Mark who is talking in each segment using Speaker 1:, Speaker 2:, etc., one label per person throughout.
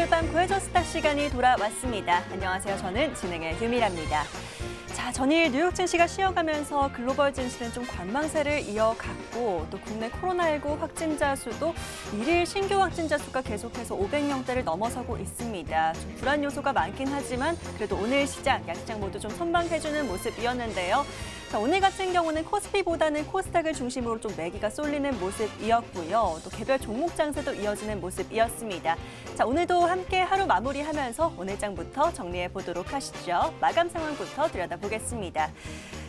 Speaker 1: 밤 구해줘 스타 시간이 돌아왔습니다. 안녕하세요. 저는 진행의 유미라입니다. 자, 전일 뉴욕 증시가 쉬어가면서 글로벌 증시는 좀 관망세를 이어갔고 또 국내 코로나19 확진자 수도 일일 신규 확진자 수가 계속해서 500명대를 넘어서고 있습니다. 좀 불안 요소가 많긴 하지만 그래도 오늘 시장, 야시장 모두 좀 선방해주는 모습이었는데요. 자, 오늘 같은 경우는 코스피보다는 코스닥을 중심으로 좀 매기가 쏠리는 모습이었고요. 또 개별 종목 장세도 이어지는 모습이었습니다. 자, 오늘도 함께 하루 마무리하면서 오늘 장부터 정리해 보도록 하시죠. 마감 상황부터 들여다보겠습니다.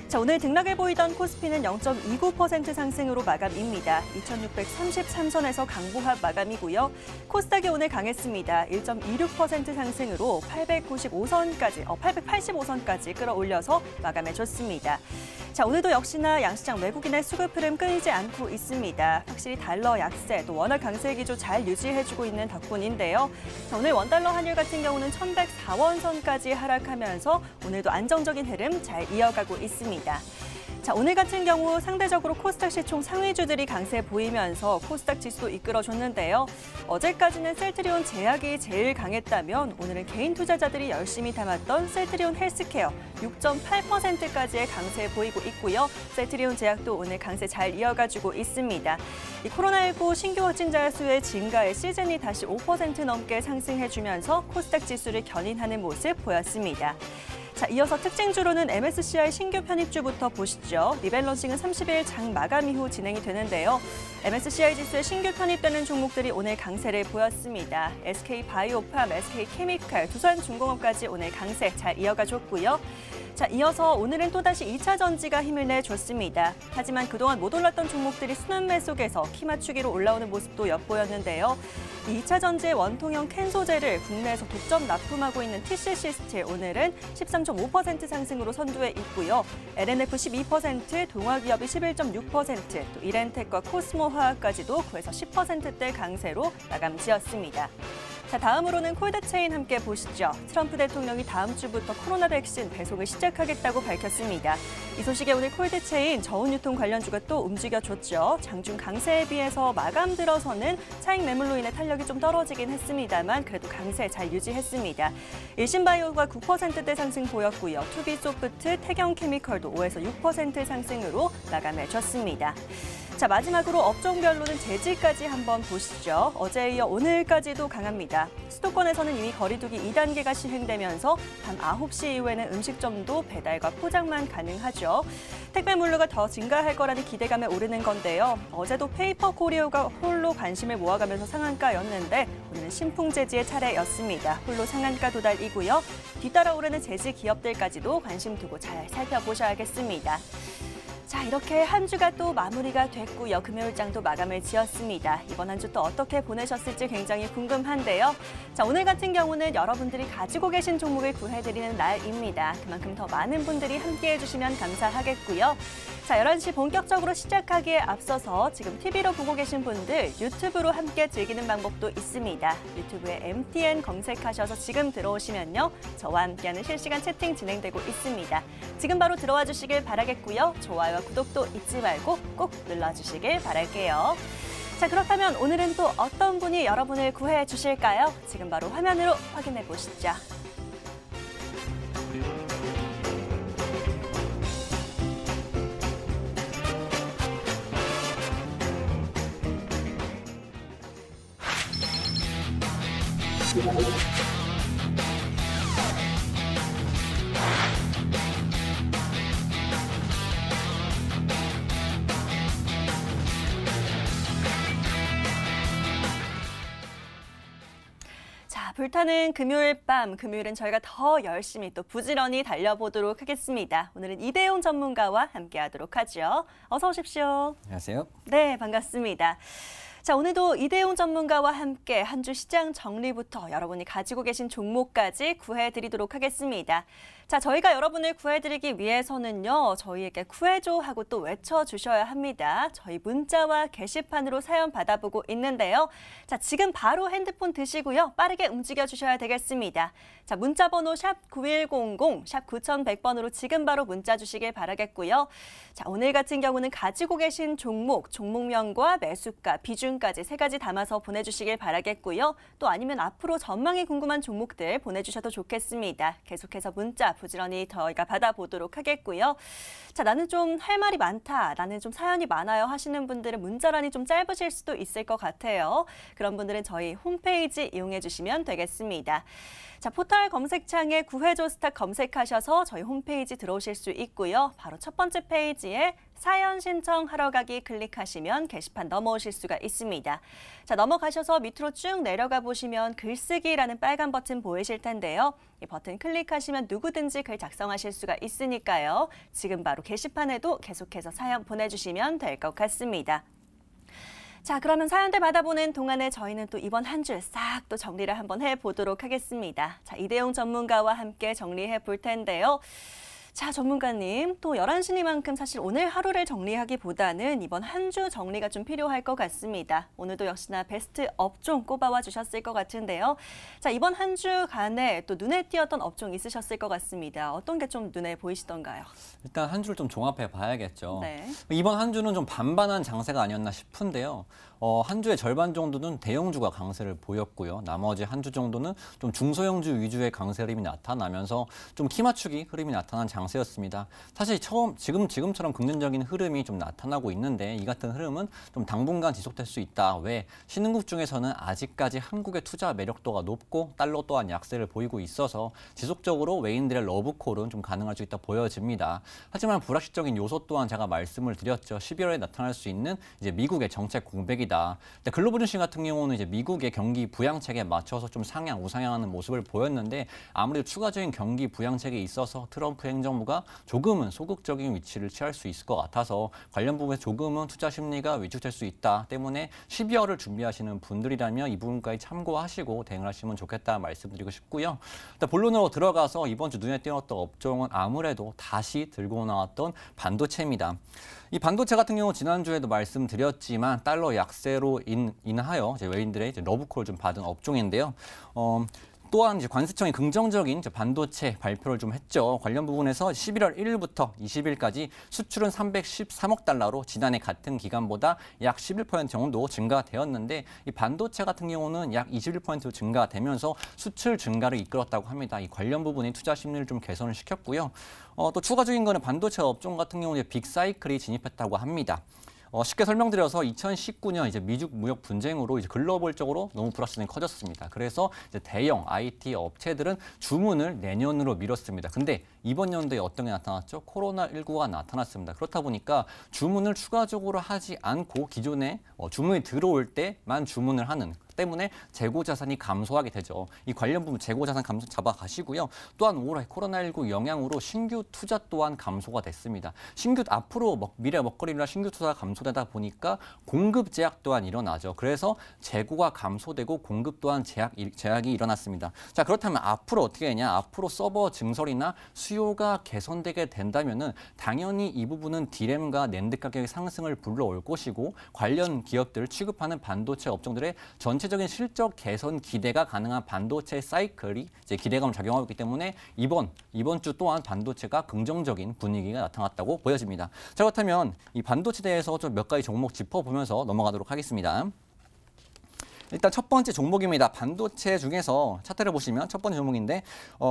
Speaker 1: 자, 오늘 등락을 보이던 코스피는 0.29% 상승으로 마감입니다. 2633선에서 강보합 마감이고요. 코스닥이 오늘 강했습니다. 1.26% 상승으로 885선까지 끌어올려서 마감해줬습니다. 자, 오늘도 역시나 양시장 외국인의 수급 흐름 끊이지 않고 있습니다. 확실히 달러 약세, 또 원화 강세 기조 잘 유지해주고 있는 덕분인데요. 자, 오늘 원달러 환율 같은 경우는 1104원 선까지 하락하면서 오늘도 안정적인 흐름 잘 이어가고 있습니다. 자, 오늘 같은 경우 상대적으로 코스닥 시총 상위주들이 강세 보이면서 코스닥 지수도 이끌어줬는데요. 어제까지는 셀트리온 제약이 제일 강했다면 오늘은 개인 투자자들이 열심히 담았던 셀트리온 헬스케어 6.8%까지의 강세 보이고 있고요. 셀트리온 제약도 오늘 강세 잘 이어가주고 있습니다. 이 코로나19 신규 확진자 수의 증가에 시즌이 다시 5% 넘게 상승해주면서 코스닥 지수를 견인하는 모습 보였습니다. 자, 이어서 특징주로는 MSCI 신규 편입주부터 보시죠. 리밸런싱은 30일 장 마감 이후 진행이 되는데요. MSCI 지수에 신규 편입되는 종목들이 오늘 강세를 보였습니다. SK바이오팜, SK케미칼, 두산중공업까지 오늘 강세 잘 이어가줬고요. 자, 이어서 오늘은 또다시 2차 전지가 힘을 내줬습니다. 하지만 그동안 못 올랐던 종목들이 순환매 속에서 키 맞추기로 올라오는 모습도 엿보였는데요. 2차 전지의 원통형 캔 소재를 국내에서 독점 납품하고 있는 TCC 스틸 오늘은 13.5% 상승으로 선두에 있고요. LNF 12%, 동아기업이 11.6%, 또 이렌텍과 코스모화학까지도 9에서 10%대 강세로 마감 지었습니다. 자, 다음으로는 콜드체인 함께 보시죠. 트럼프 대통령이 다음 주부터 코로나 백신 배송을 시작하겠다고 밝혔습니다. 이 소식에 오늘 콜드체인 저온유통 관련주가 또 움직여줬죠. 장중 강세에 비해서 마감 들어서는 차익 매물로 인해 탄력이 좀 떨어지긴 했습니다만 그래도 강세 잘 유지했습니다. 일신바이오가 9%대 상승 보였고요. 투비소프트, 태경케미컬도 5에서 6% 상승으로 마감해줬습니다. 자, 마지막으로 업종별로는 제지까지 한번 보시죠. 어제에 이어 오늘까지도 강합니다. 수도권에서는 이미 거리두기 2단계가 시행되면서 밤 9시 이후에는 음식점도 배달과 포장만 가능하죠. 택배 물류가 더 증가할 거라는 기대감에 오르는 건데요. 어제도 페이퍼 코리오가 홀로 관심을 모아가면서 상한가였는데 오늘은 신풍제지의 차례였습니다. 홀로 상한가 도달이고요. 뒤따라 오르는 제지 기업들까지도 관심 두고 잘 살펴보셔야겠습니다. 자, 이렇게 한 주가 또 마무리가 됐고요. 금요일장도 마감을 지었습니다. 이번 한 주 또 어떻게 보내셨을지 굉장히 궁금한데요. 자, 오늘 같은 경우는 여러분들이 가지고 계신 종목을 구해드리는 날입니다. 그만큼 더 많은 분들이 함께해 주시면 감사하겠고요. 자, 11시 본격적으로 시작하기에 앞서서 지금 TV로 보고 계신 분들 유튜브로 함께 즐기는 방법도 있습니다. 유튜브에 MTN 검색하셔서 지금 들어오시면요. 저와 함께하는 실시간 채팅 진행되고 있습니다. 지금 바로 들어와 주시길 바라겠고요. 좋아요와 구독도 잊지 말고 꼭 눌러주시길 바랄게요. 자, 그렇다면 오늘은 또 어떤 분이 여러분을 구해 주실까요? 지금 바로 화면으로 확인해 보시죠. 자, 불타는 금요일 밤, 금요일은 저희가 더 열심히 또 부지런히 달려보도록 하겠습니다. 오늘은 이대용 전문가와 함께하도록 하죠. 어서 오십시오.
Speaker 2: 안녕하세요.
Speaker 1: 네, 반갑습니다. 자, 오늘도 이대용 전문가와 함께 한 주 시장 정리부터 여러분이 가지고 계신 종목까지 구해드리도록 하겠습니다. 자, 저희가 여러분을 구해드리기 위해서는요, 저희에게 구해줘 하고 또 외쳐주셔야 합니다. 저희 문자와 게시판으로 사연 받아보고 있는데요. 자, 지금 바로 핸드폰 드시고요. 빠르게 움직여주셔야 되겠습니다. 자, 문자번호 샵 9100, 샵 9100번으로 지금 바로 문자 주시길 바라겠고요. 자, 오늘 같은 경우는 가지고 계신 종목, 종목명과 매수가, 비중 기준까지 3가지 담아서 보내주시길 바라겠고요. 또 아니면 앞으로 전망이 궁금한 종목들 보내주셔도 좋겠습니다. 계속해서 문자 부지런히 저희가 받아보도록 하겠고요. 자, 나는 좀 할 말이 많다, 나는 좀 사연이 많아요 하시는 분들은 문자란이 좀 짧으실 수도 있을 것 같아요. 그런 분들은 저희 홈페이지 이용해 주시면 되겠습니다. 자, 포털 검색창에 구해줘 스탁 검색하셔서 저희 홈페이지 들어오실 수 있고요. 바로 첫 번째 페이지에 사연 신청하러 가기 클릭하시면 게시판 넘어오실 수가 있습니다. 자, 넘어가셔서 밑으로 쭉 내려가 보시면 글쓰기라는 빨간 버튼 보이실 텐데요. 이 버튼 클릭하시면 누구든지 글 작성하실 수가 있으니까요. 지금 바로 게시판에도 계속해서 사연 보내주시면 될 것 같습니다. 자, 그러면 사연들 받아보는 동안에 저희는 또 이번 한 주 싹 또 정리를 한번 해보도록 하겠습니다. 자, 이대용 전문가와 함께 정리해 볼 텐데요. 자, 전문가님, 또 11시니만큼 사실 오늘 하루를 정리하기보다는 이번 한 주 정리가 좀 필요할 것 같습니다. 오늘도 역시나 베스트 업종 꼽아와 주셨을 것 같은데요. 자, 이번 한 주간에 또 눈에 띄었던 업종 있으셨을 것 같습니다. 어떤 게 좀 눈에 보이시던가요?
Speaker 2: 일단 한 주를 좀 종합해 봐야겠죠.
Speaker 1: 네.
Speaker 2: 이번 한 주는 좀 반반한 장세가 아니었나 싶은데요. 한 주의 절반 정도는 대형주가 강세를 보였고요. 나머지 한 주 정도는 좀 중소형주 위주의 강세 흐름이 나타나면서 좀 키 맞추기 흐름이 나타난 장세였습니다. 사실 지금처럼 긍정적인 흐름이 좀 나타나고 있는데 이 같은 흐름은 좀 당분간 지속될 수 있다. 왜? 신흥국 중에서는 아직까지 한국의 투자 매력도가 높고 달러 또한 약세를 보이고 있어서 지속적으로 외인들의 러브콜은 좀 가능할 수 있다 보여집니다. 하지만 불확실적인 요소 또한 제가 말씀을 드렸죠. 12월에 나타날 수 있는 이제 미국의 정책 공백이다. 글로벌 증시 같은 경우는 이제 미국의 경기 부양책에 맞춰서 좀 우상향하는 모습을 보였는데 아무래도 추가적인 경기 부양책에 있어서 트럼프 행정부가 조금은 소극적인 위치를 취할 수 있을 것 같아서 관련 부분에서 조금은 투자 심리가 위축될 수 있다 때문에 12월을 준비하시는 분들이라면 이 부분까지 참고하시고 대응을 하시면 좋겠다 말씀드리고 싶고요. 일단 본론으로 들어가서 이번 주 눈에 띄었던 업종은 아무래도 다시 들고 나왔던 반도체입니다. 이 반도체 같은 경우 지난주에도 말씀드렸지만 달러 약세로 인하여 외인들의 러브콜을 좀 받은 업종인데요. 또한 이제 관세청이 긍정적인 반도체 발표를 좀 했죠. 관련 부분에서 11월 1일부터 20일까지 수출은 313억 달러로 지난해 같은 기간보다 약 11% 정도 증가되었는데 이 반도체 같은 경우는 약 21% 증가되면서 수출 증가를 이끌었다고 합니다. 이 관련 부분이 투자 심리를 좀 개선을 시켰고요. 또 추가적인 거는 반도체 업종 같은 경우는 빅사이클이 진입했다고 합니다. 쉽게 설명드려서 2019년 이제 미중 무역 분쟁으로 이제 글로벌적으로 너무 불확실성이 커졌습니다. 그래서 이제 대형 IT 업체들은 주문을 내년으로 미뤘습니다. 근데 이번 연도에 어떤 게 나타났죠? 코로나19가 나타났습니다. 그렇다 보니까 주문을 추가적으로 하지 않고 기존에 주문이 들어올 때만 주문을 하는 때문에 재고 자산이 감소하게 되죠. 이 관련 부분 재고 자산 감소 잡아가시고요. 또한 올해 코로나19 영향으로 신규 투자 또한 감소가 됐습니다. 앞으로 미래 먹거리나 신규 투자가 감소되다 보니까 공급 제약 또한 일어나죠. 그래서 재고가 감소되고 공급 또한 제약이 일어났습니다. 자, 그렇다면 앞으로 어떻게 되냐? 앞으로 서버 증설이나 수요가 개선되게 된다면은 당연히 이 부분은 디램과 낸드 가격의 상승을 불러올 것이고 관련 기업들 취급하는 반도체 업종들의 전체적인 실적 개선 기대가 가능한 반도체 사이클이 이제 기대감을 작용하고 있기 때문에 이번 주 또한 반도체가 긍정적인 분위기가 나타났다고 보여집니다. 자, 그렇다면 이 반도체에 대해서 좀 몇 가지 종목 짚어보면서 넘어가도록 하겠습니다. 일단 첫 번째 종목입니다. 반도체 중에서 차트를 보시면 첫 번째 종목인데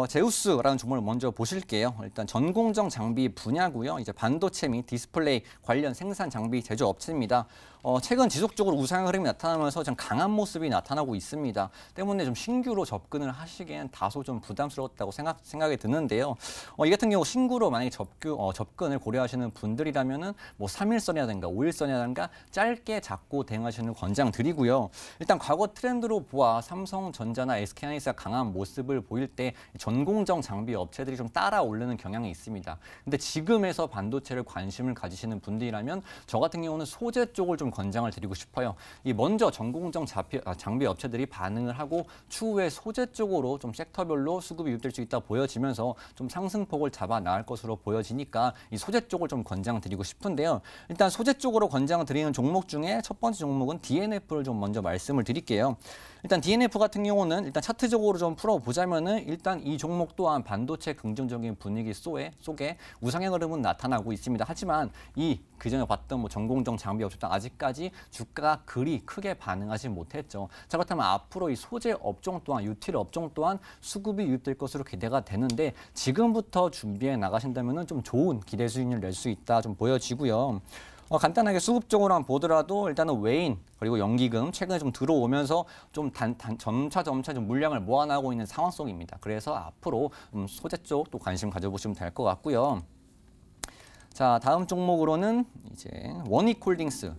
Speaker 2: 제우스라는 종목을 먼저 보실게요. 일단 전공정 장비 분야고요. 이제 반도체 및 디스플레이 관련 생산 장비 제조 업체입니다. 최근 지속적으로 우상 흐름이 나타나면서 좀 강한 모습이 나타나고 있습니다. 때문에 좀 신규로 접근을 하시기엔 다소 좀 부담스러웠다고 생각이 드는데요. 이 같은 경우 신규로 만약에 접근을 고려하시는 분들이라면은 뭐 3일선이라든가 5일선이라든가 짧게 잡고 대응하시는 권장 드리고요. 일단 과거 트렌드로 보아 삼성전자나 SK하이닉스가 강한 모습을 보일 때 전공정 장비 업체들이 좀 따라 오르는 경향이 있습니다. 근데 지금에서 반도체를 관심을 가지시는 분들이라면 저 같은 경우는 소재 쪽을 좀 권장을 드리고 싶어요. 먼저 전공정 장비 업체들이 반응을 하고 추후에 소재 쪽으로 좀 섹터별로 수급이 유입될 수 있다 보여지면서 좀 상승폭을 잡아 나갈 것으로 보여지니까 이 소재 쪽을 좀 권장드리고 싶은데요. 일단 소재 쪽으로 권장드리는 종목 중에 첫 번째 종목은 DNF를 좀 먼저 말씀을 드리고 드릴게요. 일단 DNF 같은 경우는 일단 차트적으로 좀 풀어보자면은 일단 이 종목 또한 반도체 긍정적인 분위기 속에 우상향 흐름은 나타나고 있습니다. 하지만 그전에 봤던 뭐 전공정 장비 업종 아직까지 주가가 그리 크게 반응하지 못했죠. 자, 그렇다면 앞으로 이 소재 업종 또한 유틸 업종 또한 수급이 유입될 것으로 기대가 되는데 지금부터 준비해 나가신다면은 좀 좋은 기대 수익률을 낼 수 있다 좀 보여지고요. 간단하게 수급적으로 한번 보더라도 일단은 외인 그리고 연기금 최근에 좀 들어오면서 좀 점차 좀 물량을 모아나가고 있는 상황 속입니다. 그래서 앞으로 소재 쪽 또 관심 가져보시면 될 것 같고요. 자, 다음 종목으로는 이제 원익홀딩스.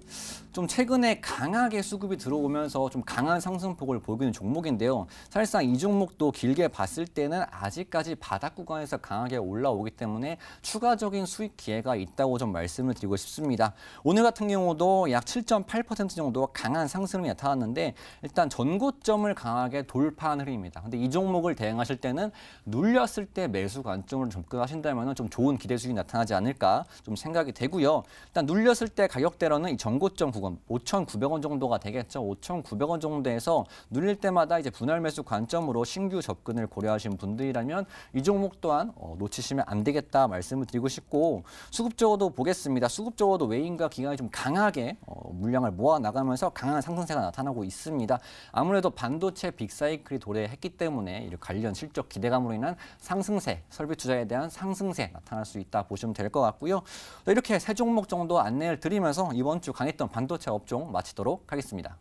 Speaker 2: 좀 최근에 강하게 수급이 들어오면서 좀 강한 상승폭을 보이고 있는 종목인데요. 사실상 이 종목도 길게 봤을 때는 아직까지 바닥 구간에서 강하게 올라오기 때문에 추가적인 수익 기회가 있다고 좀 말씀을 드리고 싶습니다. 오늘 같은 경우도 약 7.8% 정도 강한 상승이 나타났는데 일단 전고점을 강하게 돌파한 흐름입니다. 근데 이 종목을 대응하실 때는 눌렸을 때 매수 관점으로 접근하신다면 좀 좋은 기대 수익이 나타나지 않을까 좀 생각이 되고요. 일단 눌렸을 때 가격대로는 이 전고점 구간 5,900원 정도가 되겠죠. 5,900원 정도에서 눌릴 때마다 이제 분할 매수 관점으로 신규 접근을 고려하신 분들이라면 이 종목 또한 놓치시면 안 되겠다 말씀을 드리고 싶고 수급적으로도 보겠습니다. 수급적으로도 외인과 기관이 좀 강하게 물량을 모아 나가면서 강한 상승세가 나타나고 있습니다. 아무래도 반도체 빅사이클이 도래했기 때문에 이 관련 실적 기대감으로 인한 상승세, 설비 투자에 대한 상승세 나타날 수 있다 보시면 될 것 같고요. 이렇게 세 종목 정도 안내를 드리면서 이번 주 강했던 반도체 업종 마치도록 하겠습니다.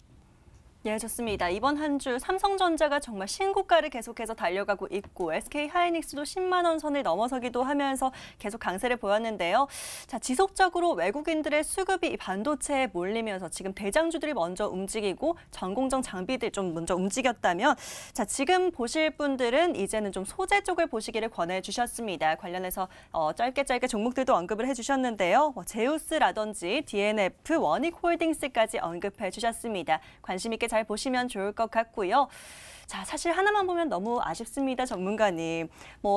Speaker 1: 예, 좋습니다. 이번 한 주 삼성전자가 정말 신고가를 계속해서 달려가고 있고 SK하이닉스도 10만 원 선을 넘어서기도 하면서 계속 강세를 보였는데요. 자, 지속적으로 외국인들의 수급이 반도체에 몰리면서 지금 대장주들이 먼저 움직이고 전공정 장비들 좀 먼저 움직였다면 자, 지금 보실 분들은 이제는 좀 소재 쪽을 보시기를 권해주셨습니다. 관련해서 짧게 종목들도 언급을 해주셨는데요. 제우스라든지 DNF, 원익홀딩스까지 언급해 주셨습니다. 관심 있게 잘 보시면 좋을 것 같고요. 자, 사실 하나만 보면 너무 아쉽습니다, 전문가님.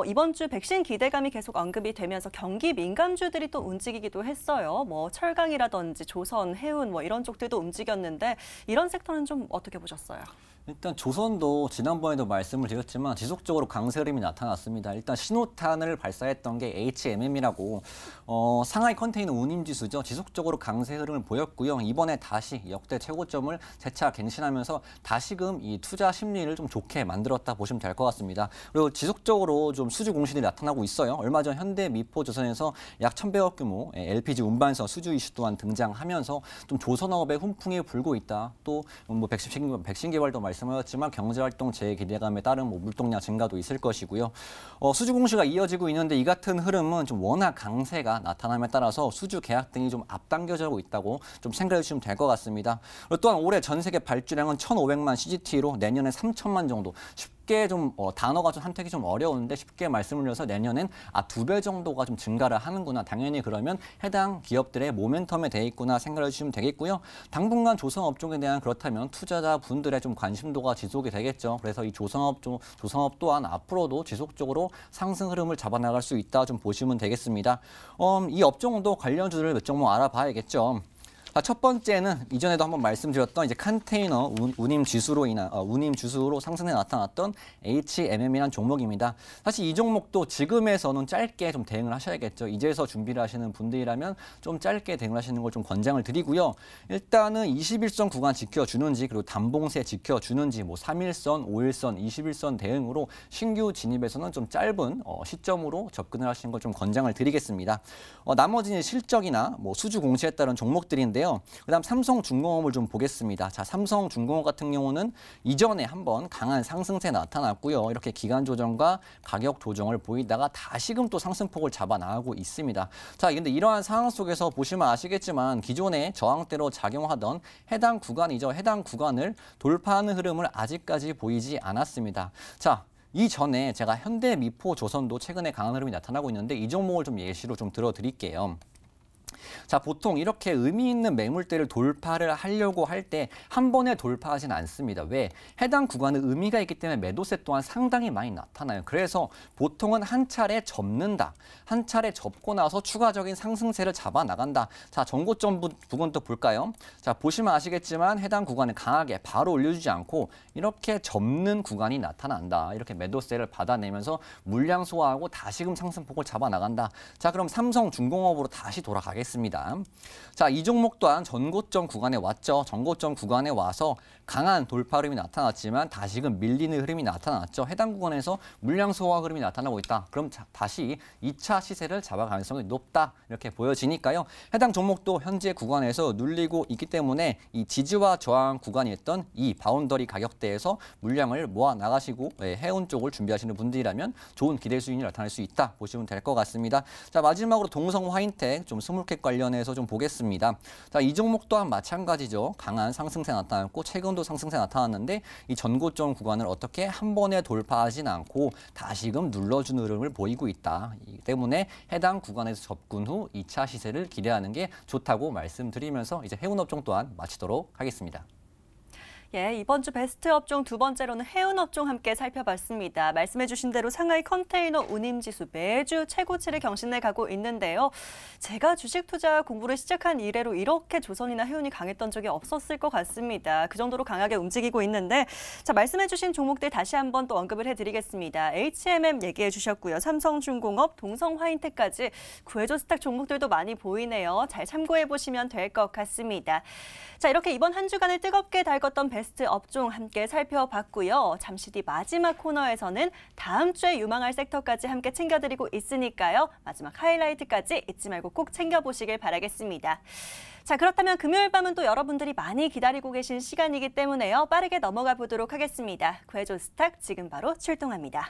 Speaker 1: 이번 주 백신 기대감이 계속 언급이 되면서 경기 민감주들이 또 움직이기도 했어요. 철강이라든지 조선, 해운 이런 쪽들도 움직였는데 이런 섹터는 좀 어떻게 보셨어요?
Speaker 2: 일단 조선도 지난번에도 말씀을 드렸지만 지속적으로 강세 흐름이 나타났습니다. 일단 신호탄을 발사했던 게 HMM이라고 상하이 컨테이너 운임지수죠. 지속적으로 강세 흐름을 보였고요. 이번에 다시 역대 최고점을 재차 갱신하면서 다시금 이 투자 심리를 좀 좋게 만들었다 보시면 될 것 같습니다. 그리고 지속적으로 좀 수주 공시들이 나타나고 있어요. 얼마 전 현대미포조선에서 약 1,100억 규모 LPG 운반선 수주 이슈 또한 등장하면서 좀 조선업에 훈풍이 불고 있다. 또 백신 개발도 말씀하셨지만 경제활동 재기대감에 따른 물동량 증가도 있을 것이고요. 수주 공시가 이어지고 있는데 이 같은 흐름은 좀 워낙 강세가 나타남에 따라서 수주 계약 등이 좀 앞당겨지고 있다고 좀 생각해 주시면 될 것 같습니다. 또한 올해 전 세계 발주량은 1,500만 CGT로 내년에 3,000만 정도. 쉽게 좀 단어가 좀 한택이 좀 어려운데 쉽게 말씀을 드려서 내년엔 2배 정도가 좀 증가를 하는구나. 당연히 그러면 해당 기업들의 모멘텀에 돼 있구나 생각해 주시면 되겠고요. 당분간 조선업 쪽에 대한 그렇다면 투자자분들의 좀 관심도가 지속이 되겠죠. 그래서 이 조선업 또한 앞으로도 지속적으로 상승 흐름을 잡아나갈 수 있다 좀 보시면 되겠습니다. 이 업종도 관련주를 몇 종목 알아봐야겠죠. 첫 번째는 이전에도 한번 말씀드렸던 이제 컨테이너 운임 지수로 상승에 나타났던 HMM이라는 종목입니다. 사실 이 종목도 지금에서는 짧게 좀 대응을 하셔야겠죠. 이제서 준비를 하시는 분들이라면 좀 짧게 대응을 하시는 걸 좀 권장을 드리고요. 일단은 21선 구간 지켜주는지 그리고 단봉세 지켜주는지 3일선, 5일선, 21선 대응으로 신규 진입에서는 좀 짧은 시점으로 접근을 하시는 걸 좀 권장을 드리겠습니다. 나머지는 실적이나 수주 공시에 따른 종목들인데 그다음 삼성중공업을 좀 보겠습니다. 자, 삼성중공업 같은 경우는 이전에 한번 강한 상승세 나타났고요. 이렇게 기간 조정과 가격 조정을 보이다가 다시금 또 상승폭을 잡아 나가고 있습니다. 자, 근데 이러한 상황 속에서 보시면 아시겠지만 기존의 저항대로 작용하던 해당 구간이죠. 해당 구간을 돌파하는 흐름을 아직까지 보이지 않았습니다. 자, 이전에 제가 현대미포조선도 최근에 강한 흐름이 나타나고 있는데 이 종목을 좀 예시로 좀 들어드릴게요. 자, 보통 이렇게 의미 있는 매물대를 돌파를 하려고 할 때 한 번에 돌파하진 않습니다. 왜? 해당 구간은 의미가 있기 때문에 매도세 또한 상당히 많이 나타나요. 그래서 보통은 한 차례 접는다. 한 차례 접고 나서 추가적인 상승세를 잡아 나간다. 자, 전고점 부분 또 볼까요? 자, 보시면 아시겠지만 해당 구간을 강하게 바로 올려주지 않고 이렇게 접는 구간이 나타난다. 이렇게 매도세를 받아내면서 물량 소화하고 다시금 상승폭을 잡아 나간다. 자, 그럼 삼성중공업으로 다시 돌아가겠습니다. 자, 이 종목 또한 전고점 구간에 왔죠. 전고점 구간에 와서 강한 돌파 흐름이 나타났지만 다시금 밀리는 흐름이 나타났죠. 해당 구간에서 물량 소화 흐름이 나타나고 있다. 그럼 다시 2차 시세를 잡아갈 가능성이 높다. 이렇게 보여지니까요. 해당 종목도 현재 구간에서 눌리고 있기 때문에 이 지지와 저항 구간이었던 이 바운더리 가격대에서 물량을 모아 나가시고 해운 쪽을 준비하시는 분들이라면 좋은 기대 수익이 나타날 수 있다. 보시면 될 것 같습니다. 자, 마지막으로 동성 화인텍 좀 스몰캡 관련해서 좀 보겠습니다. 자, 이 종목 또한 마찬가지죠. 강한 상승세 나타났고 최근도 상승세 나타났는데 이 전고점 구간을 어떻게 한 번에 돌파하진 않고 다시금 눌러주는 흐름을 보이고 있다. 이 때문에 해당 구간에서 접근 후 2차 시세를 기대하는 게 좋다고 말씀드리면서 이제 해운 업종 또한 마치도록 하겠습니다.
Speaker 1: 예, 이번 주 베스트 업종 두 번째로는 해운 업종 함께 살펴봤습니다. 말씀해주신 대로 상하이 컨테이너 운임지수 매주 최고치를 경신해 가고 있는데요. 제가 주식 투자 공부를 시작한 이래로 이렇게 조선이나 해운이 강했던 적이 없었을 것 같습니다. 그 정도로 강하게 움직이고 있는데, 자, 말씀해주신 종목들 다시 한번 또 언급을 해드리겠습니다. HMM 얘기해 주셨고요. 삼성중공업, 동성화인텍까지 구해조 스탁 종목들도 많이 보이네요. 잘 참고해 보시면 될 것 같습니다. 자, 이렇게 이번 한 주간을 뜨겁게 달궜던 베스트 업종 함께 살펴봤고요. 잠시 뒤 마지막 코너에서는 다음 주에 유망할 섹터까지 함께 챙겨드리고 있으니까요. 마지막 하이라이트까지 잊지 말고 꼭 챙겨보시길 바라겠습니다. 자, 그렇다면 금요일 밤은 또 여러분들이 많이 기다리고 계신 시간이기 때문에요. 빠르게 넘어가 보도록 하겠습니다. 구해조 스탁 지금 바로 출동합니다.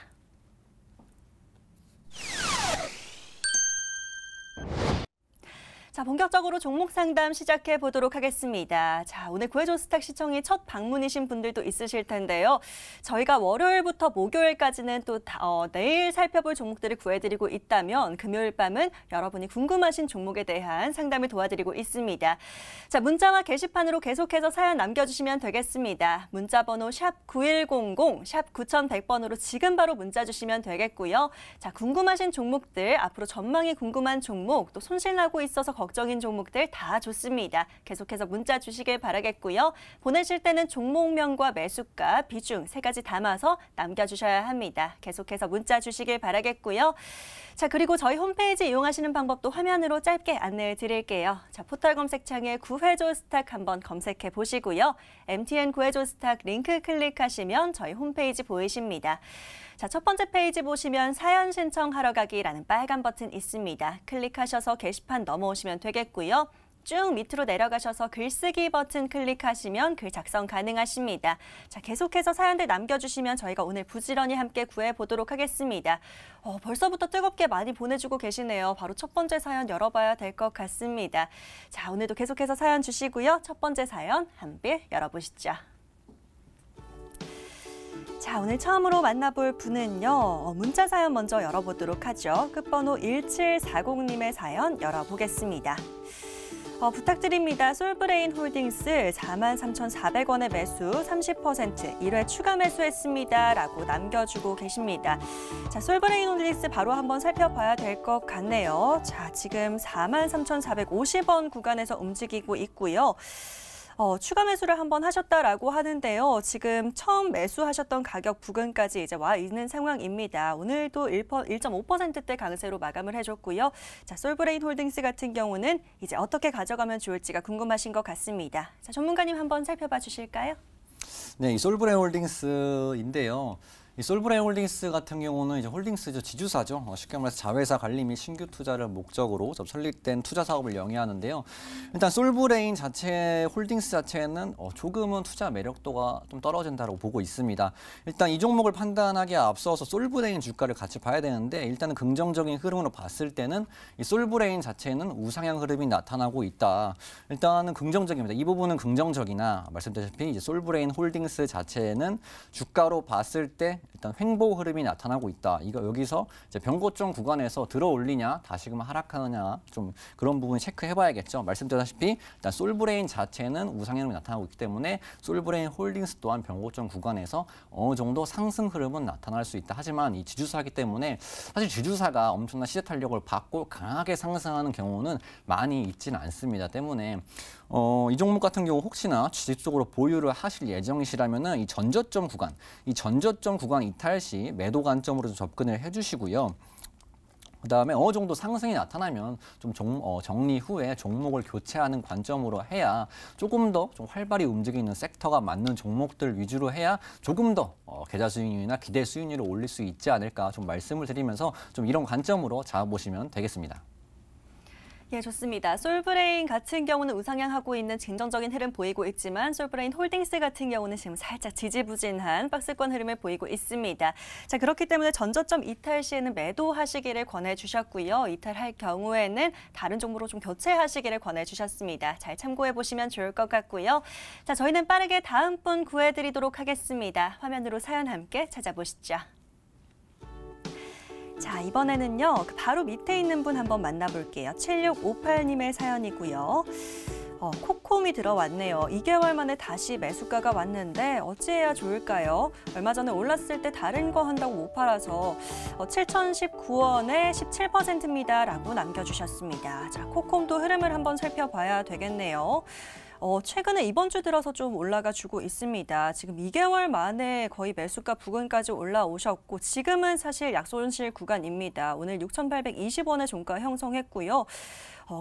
Speaker 1: 자, 본격적으로 종목 상담 시작해 보도록 하겠습니다. 자, 오늘 구해조 스탁 시청이 첫 방문이신 분들도 있으실 텐데요. 저희가 월요일부터 목요일까지는 또 내일 살펴볼 종목들을 구해드리고 있다면 금요일 밤은 여러분이 궁금하신 종목에 대한 상담을 도와드리고 있습니다. 자, 문자와 게시판으로 계속해서 사연 남겨주시면 되겠습니다. 문자 번호 샵 9100, 샵 9100번으로 지금 바로 문자 주시면 되겠고요. 자, 궁금하신 종목들, 앞으로 전망이 궁금한 종목, 또 손실나고 있어서 걱정인 종목들 다 좋습니다. 계속해서 문자 주시길 바라겠고요. 보내실 때는 종목명과 매수가, 비중 세 가지 담아서 남겨주셔야 합니다. 계속해서 문자 주시길 바라겠고요. 자, 그리고 저희 홈페이지 이용하시는 방법도 화면으로 짧게 안내해 드릴게요. 자, 포털 검색창에 구해조 스탁 한번 검색해 보시고요. MTN 구해조 스탁 링크 클릭하시면 저희 홈페이지 보이십니다. 자, 첫 번째 페이지 보시면 사연 신청하러 가기라는 빨간 버튼 있습니다. 클릭하셔서 게시판 넘어오시면 되겠고요. 쭉 밑으로 내려가셔서 글쓰기 버튼 클릭하시면 글 작성 가능하십니다. 자, 계속해서 사연들 남겨주시면 저희가 오늘 부지런히 함께 구해보도록 하겠습니다. 벌써부터 뜨겁게 많이 보내주고 계시네요. 바로 첫 번째 사연 열어봐야 될 것 같습니다. 자, 오늘도 계속해서 사연 주시고요. 첫 번째 사연 한빌 열어보시죠. 자, 오늘 처음으로 만나볼 분은요. 문자 사연 먼저 열어보도록 하죠. 끝번호 1740님의 사연 열어보겠습니다. 부탁드립니다. 솔브레인 홀딩스 43,400원에 매수 30% 1회 추가 매수했습니다. 라고 남겨주고 계십니다. 자, 솔브레인 홀딩스 바로 한번 살펴봐야 될 것 같네요. 자, 지금 43,450원 구간에서 움직이고 있고요. 추가 매수를 한번 하셨다라고 하는데요. 지금 처음 매수하셨던 가격 부근까지 이제 와 있는 상황입니다. 오늘도 1.5%대 강세로 마감을 해줬고요. 자, 솔브레인 홀딩스 같은 경우는 이제 어떻게 가져가면 좋을지가 궁금하신 것 같습니다. 자, 전문가님 한번 살펴봐 주실까요?
Speaker 2: 네, 이 솔브레인 홀딩스인데요. 이 솔브레인 홀딩스 같은 경우는 이제 홀딩스죠, 지주사죠. 쉽게 말해서 자회사 관리 및 신규 투자를 목적으로 설립된 투자 사업을 영위하는데요. 일단 솔브레인 자체 홀딩스 자체는 조금은 투자 매력도가 좀 떨어진다고 보고 있습니다. 일단 이 종목을 판단하기에 앞서서 솔브레인 주가를 같이 봐야 되는데 일단은 긍정적인 흐름으로 봤을 때는 이 솔브레인 자체는 우상향 흐름이 나타나고 있다. 일단은 긍정적입니다. 이 부분은 긍정적이나 말씀드렸다시피 이제 솔브레인 홀딩스 자체는 주가로 봤을 때 일단 횡보 흐름이 나타나고 있다. 이거 여기서 이제 변고점 구간에서 들어 올리냐, 다시금 하락하느냐 좀 그런 부분 체크해봐야겠죠. 말씀드렸다시피 일단 솔브레인 자체는 우상 흐름이 나타나고 있기 때문에 솔브레인 홀딩스 또한 변고점 구간에서 어느 정도 상승 흐름은 나타날 수 있다. 하지만 이 지주사이기 때문에 사실 지주사가 엄청난 시세 탄력을 받고 강하게 상승하는 경우는 많이 있지는 않습니다. 때문에 이 종목 같은 경우 혹시나 지속적으로 보유를 하실 예정이시라면은 이 전저점 구간 이탈 시 매도 관점으로 좀 접근을 해주시고요. 그다음에 어느 정도 상승이 나타나면 좀 정리 후에 종목을 교체하는 관점으로 해야 조금 더 좀 활발히 움직이는 섹터가 맞는 종목들 위주로 해야 조금 더 계좌 수익률이나 기대 수익률을 올릴 수 있지 않을까 좀 말씀을 드리면서 좀 이런 관점으로 잡아보시면 되겠습니다.
Speaker 1: 예, 좋습니다. 솔브레인 같은 경우는 우상향하고 있는 긍정적인 흐름 보이고 있지만 솔브레인 홀딩스 같은 경우는 지금 살짝 지지부진한 박스권 흐름을 보이고 있습니다. 자, 그렇기 때문에 전저점 이탈 시에는 매도하시기를 권해주셨고요. 이탈할 경우에는 다른 종목으로 좀 교체하시기를 권해주셨습니다. 잘 참고해보시면 좋을 것 같고요. 자, 저희는 빠르게 다음 분 구해드리도록 하겠습니다. 화면으로 사연 함께 찾아보시죠. 자, 이번에는요. 바로 밑에 있는 분 한번 만나볼게요. 7658님의 사연이고요. 코콤이 들어왔네요. 2개월 만에 다시 매수가가 왔는데 어찌해야 좋을까요? 얼마 전에 올랐을 때 다른 거 한다고 못 팔아서 7,019원에 17%입니다. 라고 남겨주셨습니다. 자, 코콤도 흐름을 한번 살펴봐야 되겠네요. 최근에 이번 주 들어서 좀 올라가주고 있습니다. 지금 2개월 만에 거의 매수가 부근까지 올라오셨고 지금은 사실 약손실 구간입니다. 오늘 6,820원의 종가 형성했고요.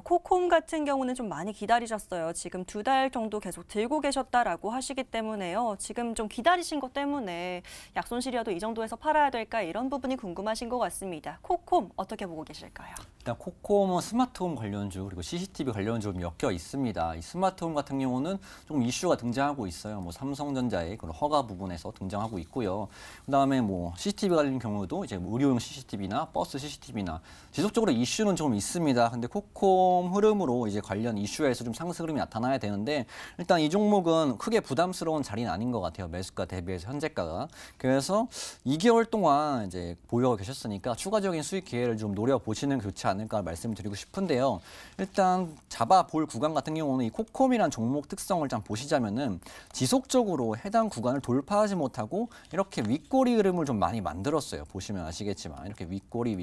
Speaker 1: 코콤 같은 경우는 좀 많이 기다리셨어요. 지금 2달 정도 계속 들고 계셨다라고 하시기 때문에요. 지금 좀 기다리신 것 때문에 약손실이어도 이 정도에서 팔아야 될까 이런 부분이 궁금하신 것 같습니다. 코콤 어떻게 보고 계실까요?
Speaker 2: 일단 코콤은 스마트홈 관련주 그리고 CCTV 관련주로 엮여 있습니다. 이 스마트홈 같은 경우는 좀 이슈가 등장하고 있어요. 뭐 삼성전자의 그런 허가 부분에서 등장하고 있고요. 그다음에 뭐 CCTV 관련 경우도 이제 뭐 의료용 CCTV나 버스 CCTV나 지속적으로 이슈는 좀 있습니다. 근데 코콤 흐름으로 이제 관련 이슈에서 좀 상승 흐름이 나타나야 되는데 일단 이 종목은 크게 부담스러운 자리는 아닌 것 같아요. 매수가 대비해서 현재가가. 그래서 2개월 동안 이제 보유하고 계셨으니까 추가적인 수익 기회를 좀 노려보시는 교체 않을까 말씀드리고 싶은데요. 일단 잡아볼 구간 같은 경우는 이 코콤이란 종목 특성을 좀 보시자면은 지속적으로 해당 구간을 돌파하지 못하고 이렇게 윗꼬리 흐름을 좀 많이 만들었어요. 보시면 아시겠지만 이렇게 윗꼬리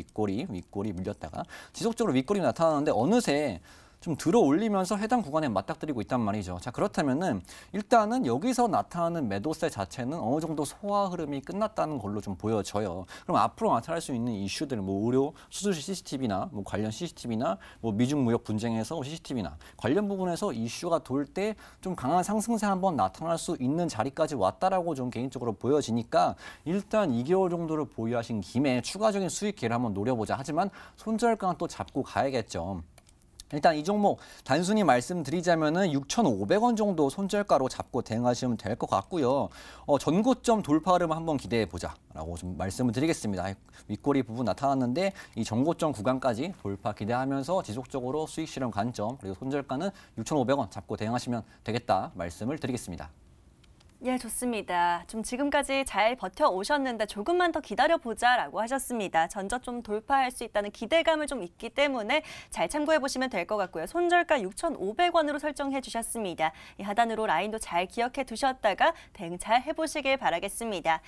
Speaker 2: 밀렸다가 지속적으로 윗꼬리 나타나는데 어느새 좀 들어 올리면서 해당 구간에 맞닥뜨리고 있단 말이죠. 자, 그렇다면은 일단은 여기서 나타나는 매도세 자체는 어느 정도 소화 흐름이 끝났다는 걸로 좀 보여져요. 그럼 앞으로 나타날 수 있는 이슈들, 뭐 의료 수술실 CCTV나 뭐 관련 CCTV나 뭐 미중 무역 분쟁에서 CCTV나 관련 부분에서 이슈가 돌 때 좀 강한 상승세 한번 나타날 수 있는 자리까지 왔다라고 좀 개인적으로 보여지니까 일단 2개월 정도를 보유하신 김에 추가적인 수익 기회를 한번 노려보자. 하지만 손절가는 또 잡고 가야겠죠. 일단 이 종목 단순히 말씀드리자면은 6,500원 정도 손절가로 잡고 대응하시면 될 것 같고요. 전고점 돌파 흐름 한번 기대해 보자라고 좀 말씀을 드리겠습니다. 윗꼬리 부분 나타났는데 이 전고점 구간까지 돌파 기대하면서 지속적으로 수익 실현 관점 그리고 손절가는 6,500원 잡고 대응하시면 되겠다 말씀을 드리겠습니다.
Speaker 1: 예, 좋습니다. 좀 지금까지 잘 버텨오셨는데 조금만 더 기다려보자라고 하셨습니다. 전저 좀 돌파할 수 있다는 기대감을 좀 있기 때문에 잘 참고해보시면 될 것 같고요. 손절가 6,500원으로 설정해 주셨습니다. 이 하단으로 라인도 잘 기억해 두셨다가 대응 잘 해보시길 바라겠습니다.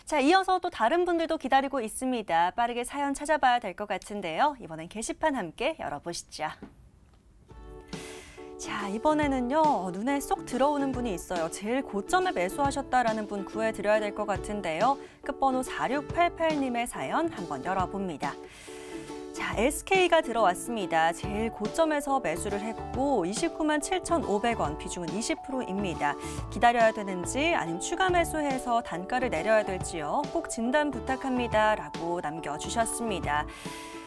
Speaker 1: 자, 이어서 또 다른 분들도 기다리고 있습니다. 빠르게 사연 찾아봐야 될 것 같은데요. 이번엔 게시판 함께 열어보시죠. 자, 이번에는요. 눈에 쏙 들어오는 분이 있어요. 제일 고점에 매수하셨다라는 분 구해드려야 될 것 같은데요. 끝번호 4688님의 사연 한번 열어봅니다. 자, SK가 들어왔습니다. 제일 고점에서 매수를 했고 29만 7,500원, 비중은 20%입니다. 기다려야 되는지 아니면 추가 매수해서 단가를 내려야 될지요. 꼭 진단 부탁합니다. 라고 남겨주셨습니다.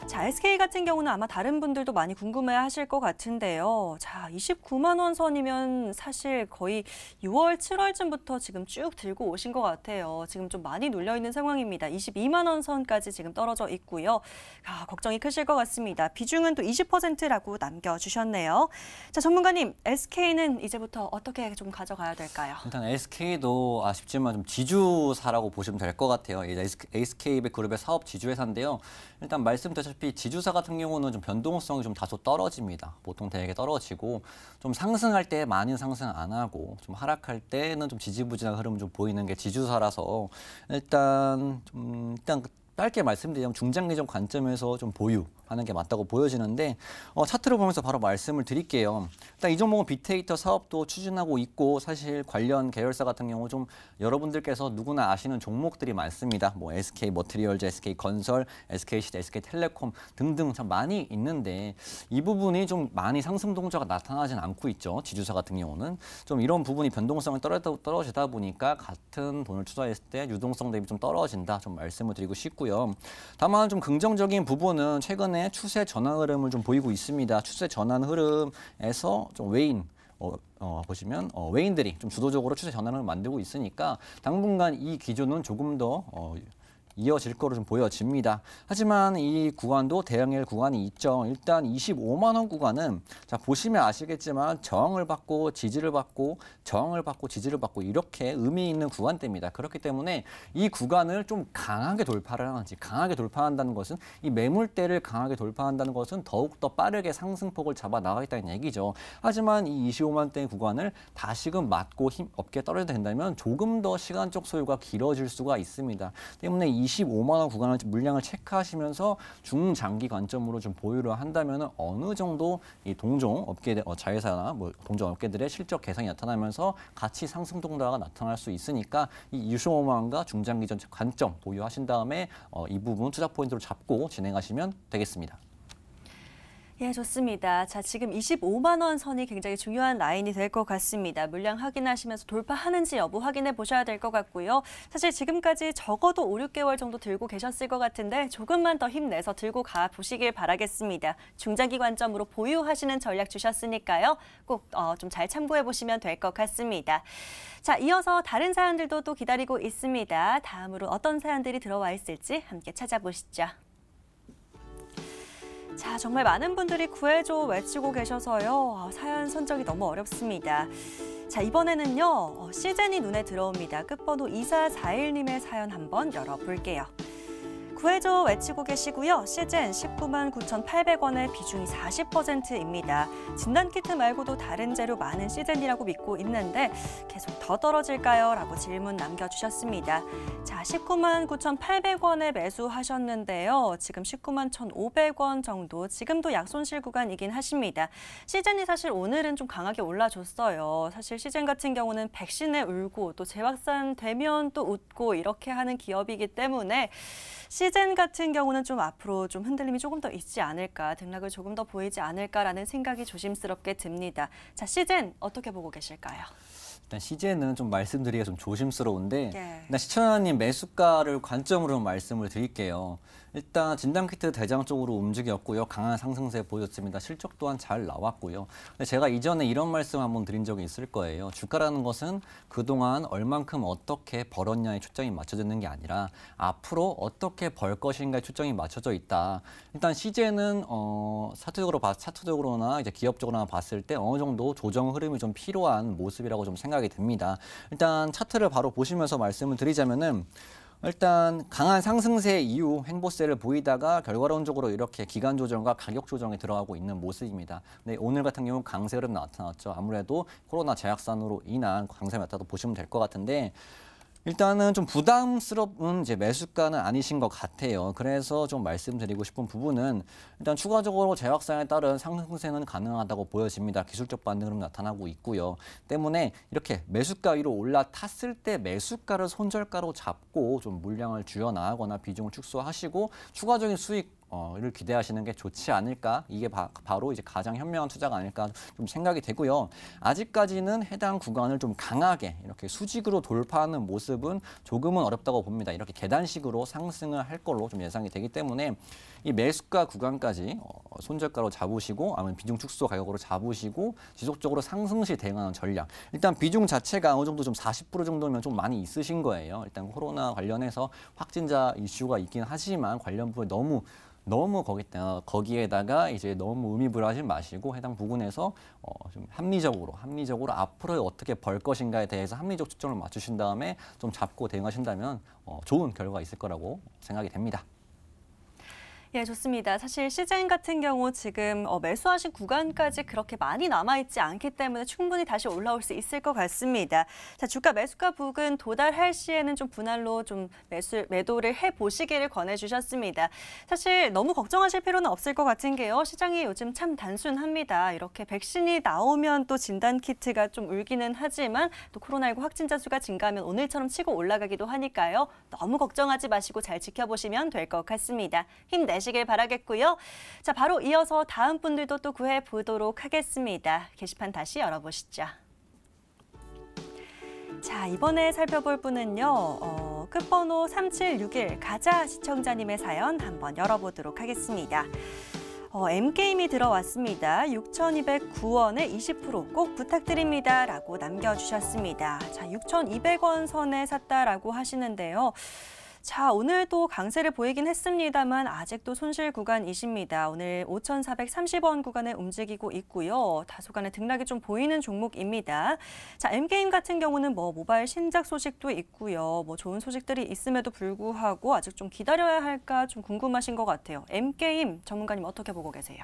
Speaker 1: 자, SK 같은 경우는 아마 다른 분들도 많이 궁금해하실 것 같은데요. 자, 29만 원 선이면 사실 거의 6월, 7월쯤부터 지금 쭉 들고 오신 것 같아요. 지금 좀 많이 눌려 있는 상황입니다. 22만 원 선까지 지금 떨어져 있고요. 걱정이 크실 것 같습니다. 비중은 또 20%라고 남겨주셨네요. 자, 전문가님, SK는 이제부터 어떻게 좀 가져가야 될까요?
Speaker 2: 일단 SK도 아쉽지만 좀 지주사라고 보시면 될 것 같아요. SK그룹의 사업 지주회사인데요. 일단 말씀드렸다시피 지주사 같은 경우는 좀 변동성이 좀 다소 떨어집니다. 보통 대개 떨어지고 좀 상승할 때 많이 상승 안 하고 좀 하락할 때는 좀 지지부진한 흐름 좀 보이는 게 지주사라서 일단 짧게 말씀드리면 중장기적 관점에서 좀 보유하는 게 맞다고 보여지는데 차트를 보면서 바로 말씀을 드릴게요. 일단 이 종목은 빅데이터 사업도 추진하고 있고 사실 관련 계열사 같은 경우 좀 여러분들께서 누구나 아시는 종목들이 많습니다. 뭐 SK 머티리얼즈, SK 건설, SK시드, SK텔레콤 등등 참 많이 있는데 이 부분이 좀 많이 상승 동작가 나타나진 않고 있죠. 지주사 같은 경우는 좀 이런 부분이 변동성이 떨어지다 보니까 같은 돈을 투자했을 때 유동성 대비 좀 떨어진다. 좀 말씀을 드리고 싶고요. 다만 좀 긍정적인 부분은 최근에 추세 전환 흐름을 좀 보이고 있습니다. 추세 전환 흐름에서 좀 보시면 외인들이 좀 주도적으로 추세 전환을 만들고 있으니까 당분간 이 기조는 조금 더 이어질 거로 좀 보여집니다. 하지만 이 구간도 대응할 구간이 있죠. 일단 25만 원 구간은 자 보시면 아시겠지만 저항을 받고 지지를 받고 저항을 받고 지지를 받고 이렇게 의미 있는 구간대입니다. 그렇기 때문에 이 구간을 좀 강하게 돌파를 하는지 강하게 돌파한다는 것은 이 매물대를 강하게 돌파한다는 것은 더욱더 빠르게 상승폭을 잡아 나가겠다는 얘기죠. 하지만 이 25만 대 구간을 다시금 맞고 힘 없게 떨어져야 된다면 조금 더 시간적 소요가 길어질 수가 있습니다. 때문에 25만 원 구간을 물량을 체크하시면서 중장기 관점으로 좀 보유를 한다면 어느 정도 이 동종 업계 자회사나 뭐 동종 업계들의 실적 개선이 나타나면서 같이 상승 동작가 나타날 수 있으니까 이 25만 원과 중장기적 관점 보유하신 다음에 이 부분 투자 포인트로 잡고 진행하시면 되겠습니다.
Speaker 1: 예, 좋습니다. 자, 지금 25만 원 선이 굉장히 중요한 라인이 될 것 같습니다. 물량 확인하시면서 돌파하는지 여부 확인해 보셔야 될 것 같고요. 사실 지금까지 적어도 5, 6개월 정도 들고 계셨을 것 같은데 조금만 더 힘내서 들고 가 보시길 바라겠습니다. 중장기 관점으로 보유하시는 전략 주셨으니까요. 꼭 좀 잘 참고해 보시면 될 것 같습니다. 자, 이어서 다른 사연들도 또 기다리고 있습니다. 다음으로 어떤 사연들이 들어와 있을지 함께 찾아보시죠. 자, 정말 많은 분들이 구해줘 외치고 계셔서요. 사연 선정이 너무 어렵습니다. 자, 이번에는요. 시즌이 눈에 들어옵니다. 끝번호 2441님의 사연 한번 열어볼게요. 구해줘 외치고 계시고요. 시즌 19만 9,800원의 비중이 40%입니다. 진단키트 말고도 다른 재료 많은 시즌이라고 믿고 있는데 계속 더 떨어질까요? 라고 질문 남겨주셨습니다. 자, 19만 9,800원에 매수하셨는데요. 지금 19만 1,500원 정도, 지금도 약손실 구간이긴 하십니다. 시즌이 사실 오늘은 좀 강하게 올라줬어요. 사실 시즌 같은 경우는 백신에 울고 또 재확산되면 또 웃고 이렇게 하는 기업이기 때문에 시즌 같은 경우는 좀 앞으로 좀 흔들림이 조금 더 있지 않을까, 등락을 조금 더 보이지 않을까라는 생각이 조심스럽게 듭니다. 자, 시즌 어떻게 보고 계실까요?
Speaker 2: 일단 시제는 좀 말씀드리기가 좀 조심스러운데
Speaker 1: 예.
Speaker 2: 일단 시청자님 매수가를 관점으로 말씀을 드릴게요. 일단 진단키트 대장 쪽으로 움직였고요. 강한 상승세 보였습니다. 실적 또한 잘 나왔고요. 근데 제가 이전에 이런 말씀 한번 드린 적이 있을 거예요. 주가라는 것은 그동안 얼만큼 어떻게 벌었냐에 초점이 맞춰지는 게 아니라 앞으로 어떻게 벌 것인가에 초점이 맞춰져 있다. 일단 시제는 차트적으로나 이제 기업적으로나 봤을 때 어느 정도 조정 흐름이 좀 필요한 모습이라고 좀 생각이 듭니다. 일단 차트를 바로 보시면서 말씀을 드리자면은 일단 강한 상승세 이후 횡보세를 보이다가 결과론적으로 이렇게 기간 조정과 가격 조정에 들어가고 있는 모습입니다. 근데 오늘 같은 경우 강세 흐름 나타났죠. 아무래도 코로나 재확산으로 인한 강세 맞다도 보시면 될 것 같은데 일단은 좀 부담스러운 이제 매수가는 아니신 것 같아요. 그래서 좀 말씀드리고 싶은 부분은 일단 추가적으로 재확산에 따른 상승세는 가능하다고 보여집니다. 기술적 반등으로 나타나고 있고요. 때문에 이렇게 매수가 위로 올라탔을 때 매수가를 손절가로 잡고 좀 물량을 줄여 나가거나 비중을 축소하시고 추가적인 수익 를 기대하시는 게 좋지 않을까? 이게 바로 이제 가장 현명한 투자가 아닐까 좀 생각이 되고요. 아직까지는 해당 구간을 좀 강하게 이렇게 수직으로 돌파하는 모습은 조금은 어렵다고 봅니다. 이렇게 계단식으로 상승을 할 걸로 좀 예상이 되기 때문에 이 매수가 구간까지 손절가로 잡으시고 아니면 비중 축소 가격으로 잡으시고 지속적으로 상승시 대응하는 전략. 일단 비중 자체가 어느 정도 좀 40% 정도면 좀 많이 있으신 거예요. 일단 코로나 관련해서 확진자 이슈가 있긴 하지만 관련 부분이 너무 거기에다가 이제 너무 의미부여하지 마시고 해당 부분에서 좀 합리적으로 앞으로 어떻게 벌 것인가에 대해서 합리적 초점을 맞추신 다음에 좀 잡고 대응하신다면 좋은 결과가 있을 거라고 생각이 됩니다.
Speaker 1: 예, 좋습니다. 사실 시장 같은 경우 지금 매수하신 구간까지 그렇게 많이 남아있지 않기 때문에 충분히 다시 올라올 수 있을 것 같습니다. 자, 주가 매수가 부근 도달할 시에는 좀 분할로 좀 매도를 해보시기를 권해주셨습니다. 사실 너무 걱정하실 필요는 없을 것 같은 게요. 시장이 요즘 참 단순합니다. 이렇게 백신이 나오면 또 진단키트가 좀 울기는 하지만 또 코로나19 확진자 수가 증가하면 오늘처럼 치고 올라가기도 하니까요. 너무 걱정하지 마시고 잘 지켜보시면 될 것 같습니다. 힘내시길 바라겠고요. 자, 바로 이어서 다음 분들도 또 구해보도록 하겠습니다. 게시판 다시 열어보시죠. 자, 이번에 살펴볼 분은요. 끝번호 3761 가자 시청자님의 사연 한번 열어보도록 하겠습니다. M게임이 들어왔습니다. 6,209원에 20%꼭 부탁드립니다. 라고 남겨주셨습니다. 자, 6,200원 선에 샀다라고 하시는데요. 자, 오늘도 강세를 보이긴 했습니다만 아직도 손실 구간이십니다. 오늘 5,430원 구간에 움직이고 있고요. 다소간의 등락이 좀 보이는 종목입니다. 자, M게임 같은 경우는 모바일 신작 소식도 있고요. 좋은 소식들이 있음에도 불구하고 아직 좀 기다려야 할까 좀 궁금하신 것 같아요. M게임 전문가님 어떻게 보고 계세요?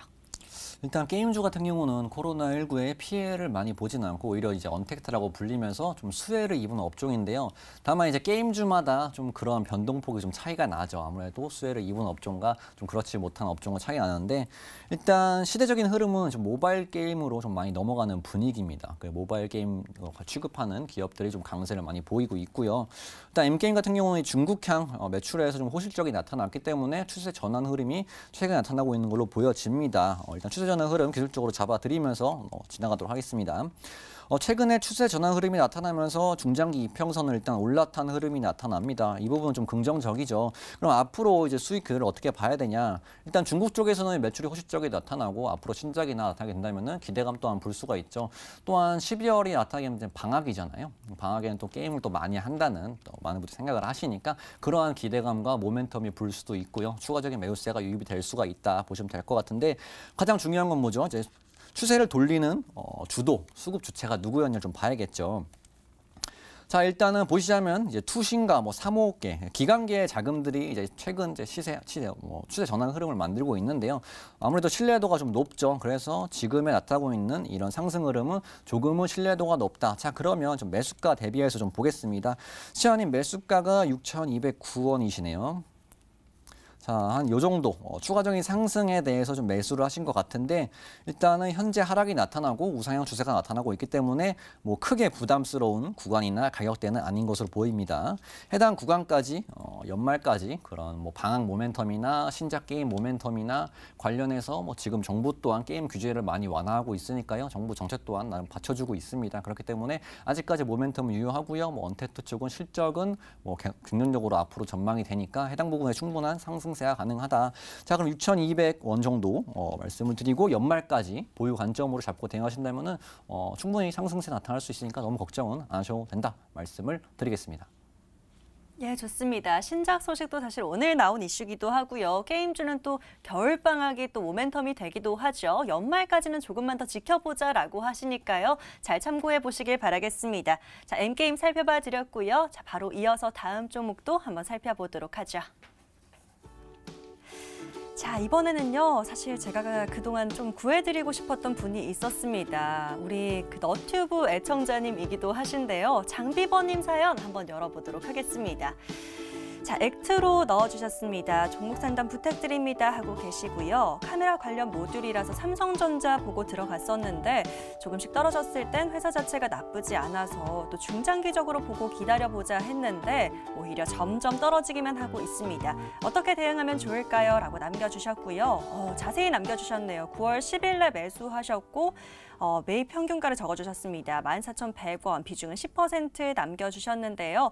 Speaker 2: 일단 게임주 같은 경우는 코로나19에 피해를 많이 보지는 않고 오히려 이제 언택트라고 불리면서 좀 수혜를 입은 업종인데요. 다만 이제 게임주마다 좀 그런 변동폭이 좀 차이가 나죠. 아무래도 수혜를 입은 업종과 좀 그렇지 못한 업종은 차이가 나는데 일단 시대적인 흐름은 좀 모바일 게임으로 좀 많이 넘어가는 분위기입니다. 모바일 게임 취급하는 기업들이 좀 강세를 많이 보이고 있고요. 일단 M게임 같은 경우는 중국향 매출에서 좀 호실적이 나타났기 때문에 추세 전환 흐름이 최근에 나타나고 있는 걸로 보여집니다. 일단 추세 전환 흐름 기술적으로 잡아드리면서 지나가도록 하겠습니다. 최근에 추세 전환 흐름이 나타나면서 중장기 이평선을 일단 올라탄 흐름이 나타납니다. 이 부분은 좀 긍정적이죠. 그럼 앞으로 이제 수익을 어떻게 봐야 되냐? 일단 중국 쪽에서는 매출이 호실적이 나타나고 앞으로 신작이나 나타나게 된다면은 기대감 또한 볼 수가 있죠. 또한 12월이 나타나게 되면 방학이잖아요. 방학에는 또 게임을 또 많이 한다는 또 많은 분들이 생각을 하시니까 그러한 기대감과 모멘텀이 불 수도 있고요. 추가적인 매수세가 유입이 될 수가 있다 보시면 될 것 같은데 가장 중요한 건 뭐죠? 이제 추세를 돌리는 주도, 수급 주체가 누구였냐 좀 봐야겠죠. 자, 일단은 보시자면 이제 투신가 3호계 기관계의 자금들이 이제 최근 이제 추세 전환 흐름을 만들고 있는데요. 아무래도 신뢰도가 좀 높죠. 그래서 지금에 나타나고 있는 이런 상승 흐름은 조금은 신뢰도가 높다. 자, 그러면 좀 매수가 대비해서 좀 보겠습니다. 시장님 매수가가 6,209원이시네요. 자, 한 요 정도 추가적인 상승에 대해서 좀 매수를 하신 것 같은데 일단은 현재 하락이 나타나고 우상향 추세가 나타나고 있기 때문에 크게 부담스러운 구간이나 가격대는 아닌 것으로 보입니다. 해당 구간까지 연말까지 그런 방학 모멘텀이나 신작 게임 모멘텀이나 관련해서 지금 정부 또한 게임 규제를 많이 완화하고 있으니까요. 정부 정책 또한 나름 받쳐주고 있습니다. 그렇기 때문에 아직까지 모멘텀은 유효하고요. 언택트 쪽은 실적은 긍정적으로 앞으로 전망이 되니까 해당 부분에 충분한 상승세가 가능하다. 자, 그럼 6,200원 정도 말씀을 드리고 연말까지 보유 관점으로 잡고 대응하신다면은 충분히 상승세 나타날 수 있으니까 너무 걱정은 안 하셔도 된다 말씀을 드리겠습니다.
Speaker 1: 예, 좋습니다. 신작 소식도 사실 오늘 나온 이슈기도 하고요. 게임주는 또 겨울방학이 또 모멘텀이 되기도 하죠. 연말까지는 조금만 더 지켜보자라고 하시니까요. 잘 참고해 보시길 바라겠습니다. 자, M게임 살펴봐 드렸고요. 자, 바로 이어서 다음 종목도 한번 살펴보도록 하죠. 자, 이번에는요. 사실 제가 그동안 좀 구해드리고 싶었던 분이 있었습니다. 우리 너튜브 애청자님이기도 하신데요. 장비버님 사연 한번 열어보도록 하겠습니다. 자, 액트로 넣어주셨습니다. 종목 상담 부탁드립니다 하고 계시고요. 카메라 관련 모듈이라서 삼성전자 보고 들어갔었는데 조금씩 떨어졌을 땐 회사 자체가 나쁘지 않아서 또 중장기적으로 보고 기다려보자 했는데 오히려 점점 떨어지기만 하고 있습니다. 어떻게 대응하면 좋을까요? 라고 남겨주셨고요. 자세히 남겨주셨네요. 9월 10일에 매수하셨고 매입 평균가를 적어주셨습니다. 14,100원, 비중은 10% 남겨주셨는데요.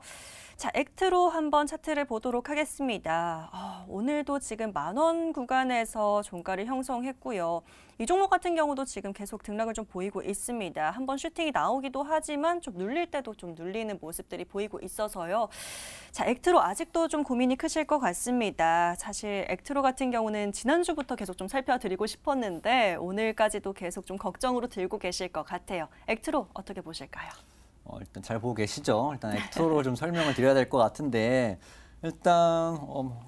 Speaker 1: 자, 액트로 한번 차트를 보도록 하겠습니다. 오늘도 지금 10,000원 구간에서 종가를 형성했고요. 이 종목 같은 경우도 지금 계속 등락을 좀 보이고 있습니다. 한번 슈팅이 나오기도 하지만 좀 눌릴 때도 좀 눌리는 모습들이 보이고 있어서요. 자, 액트로 아직도 좀 고민이 크실 것 같습니다. 사실 액트로 같은 경우는 지난주부터 계속 좀 살펴드리고 싶었는데 오늘까지도 계속 좀 걱정으로 들고 계실 것 같아요. 액트로 어떻게 보실까요?
Speaker 2: 일단 잘 보고 계시죠? 일단 액트로를 좀 설명을 드려야 될 것 같은데 일단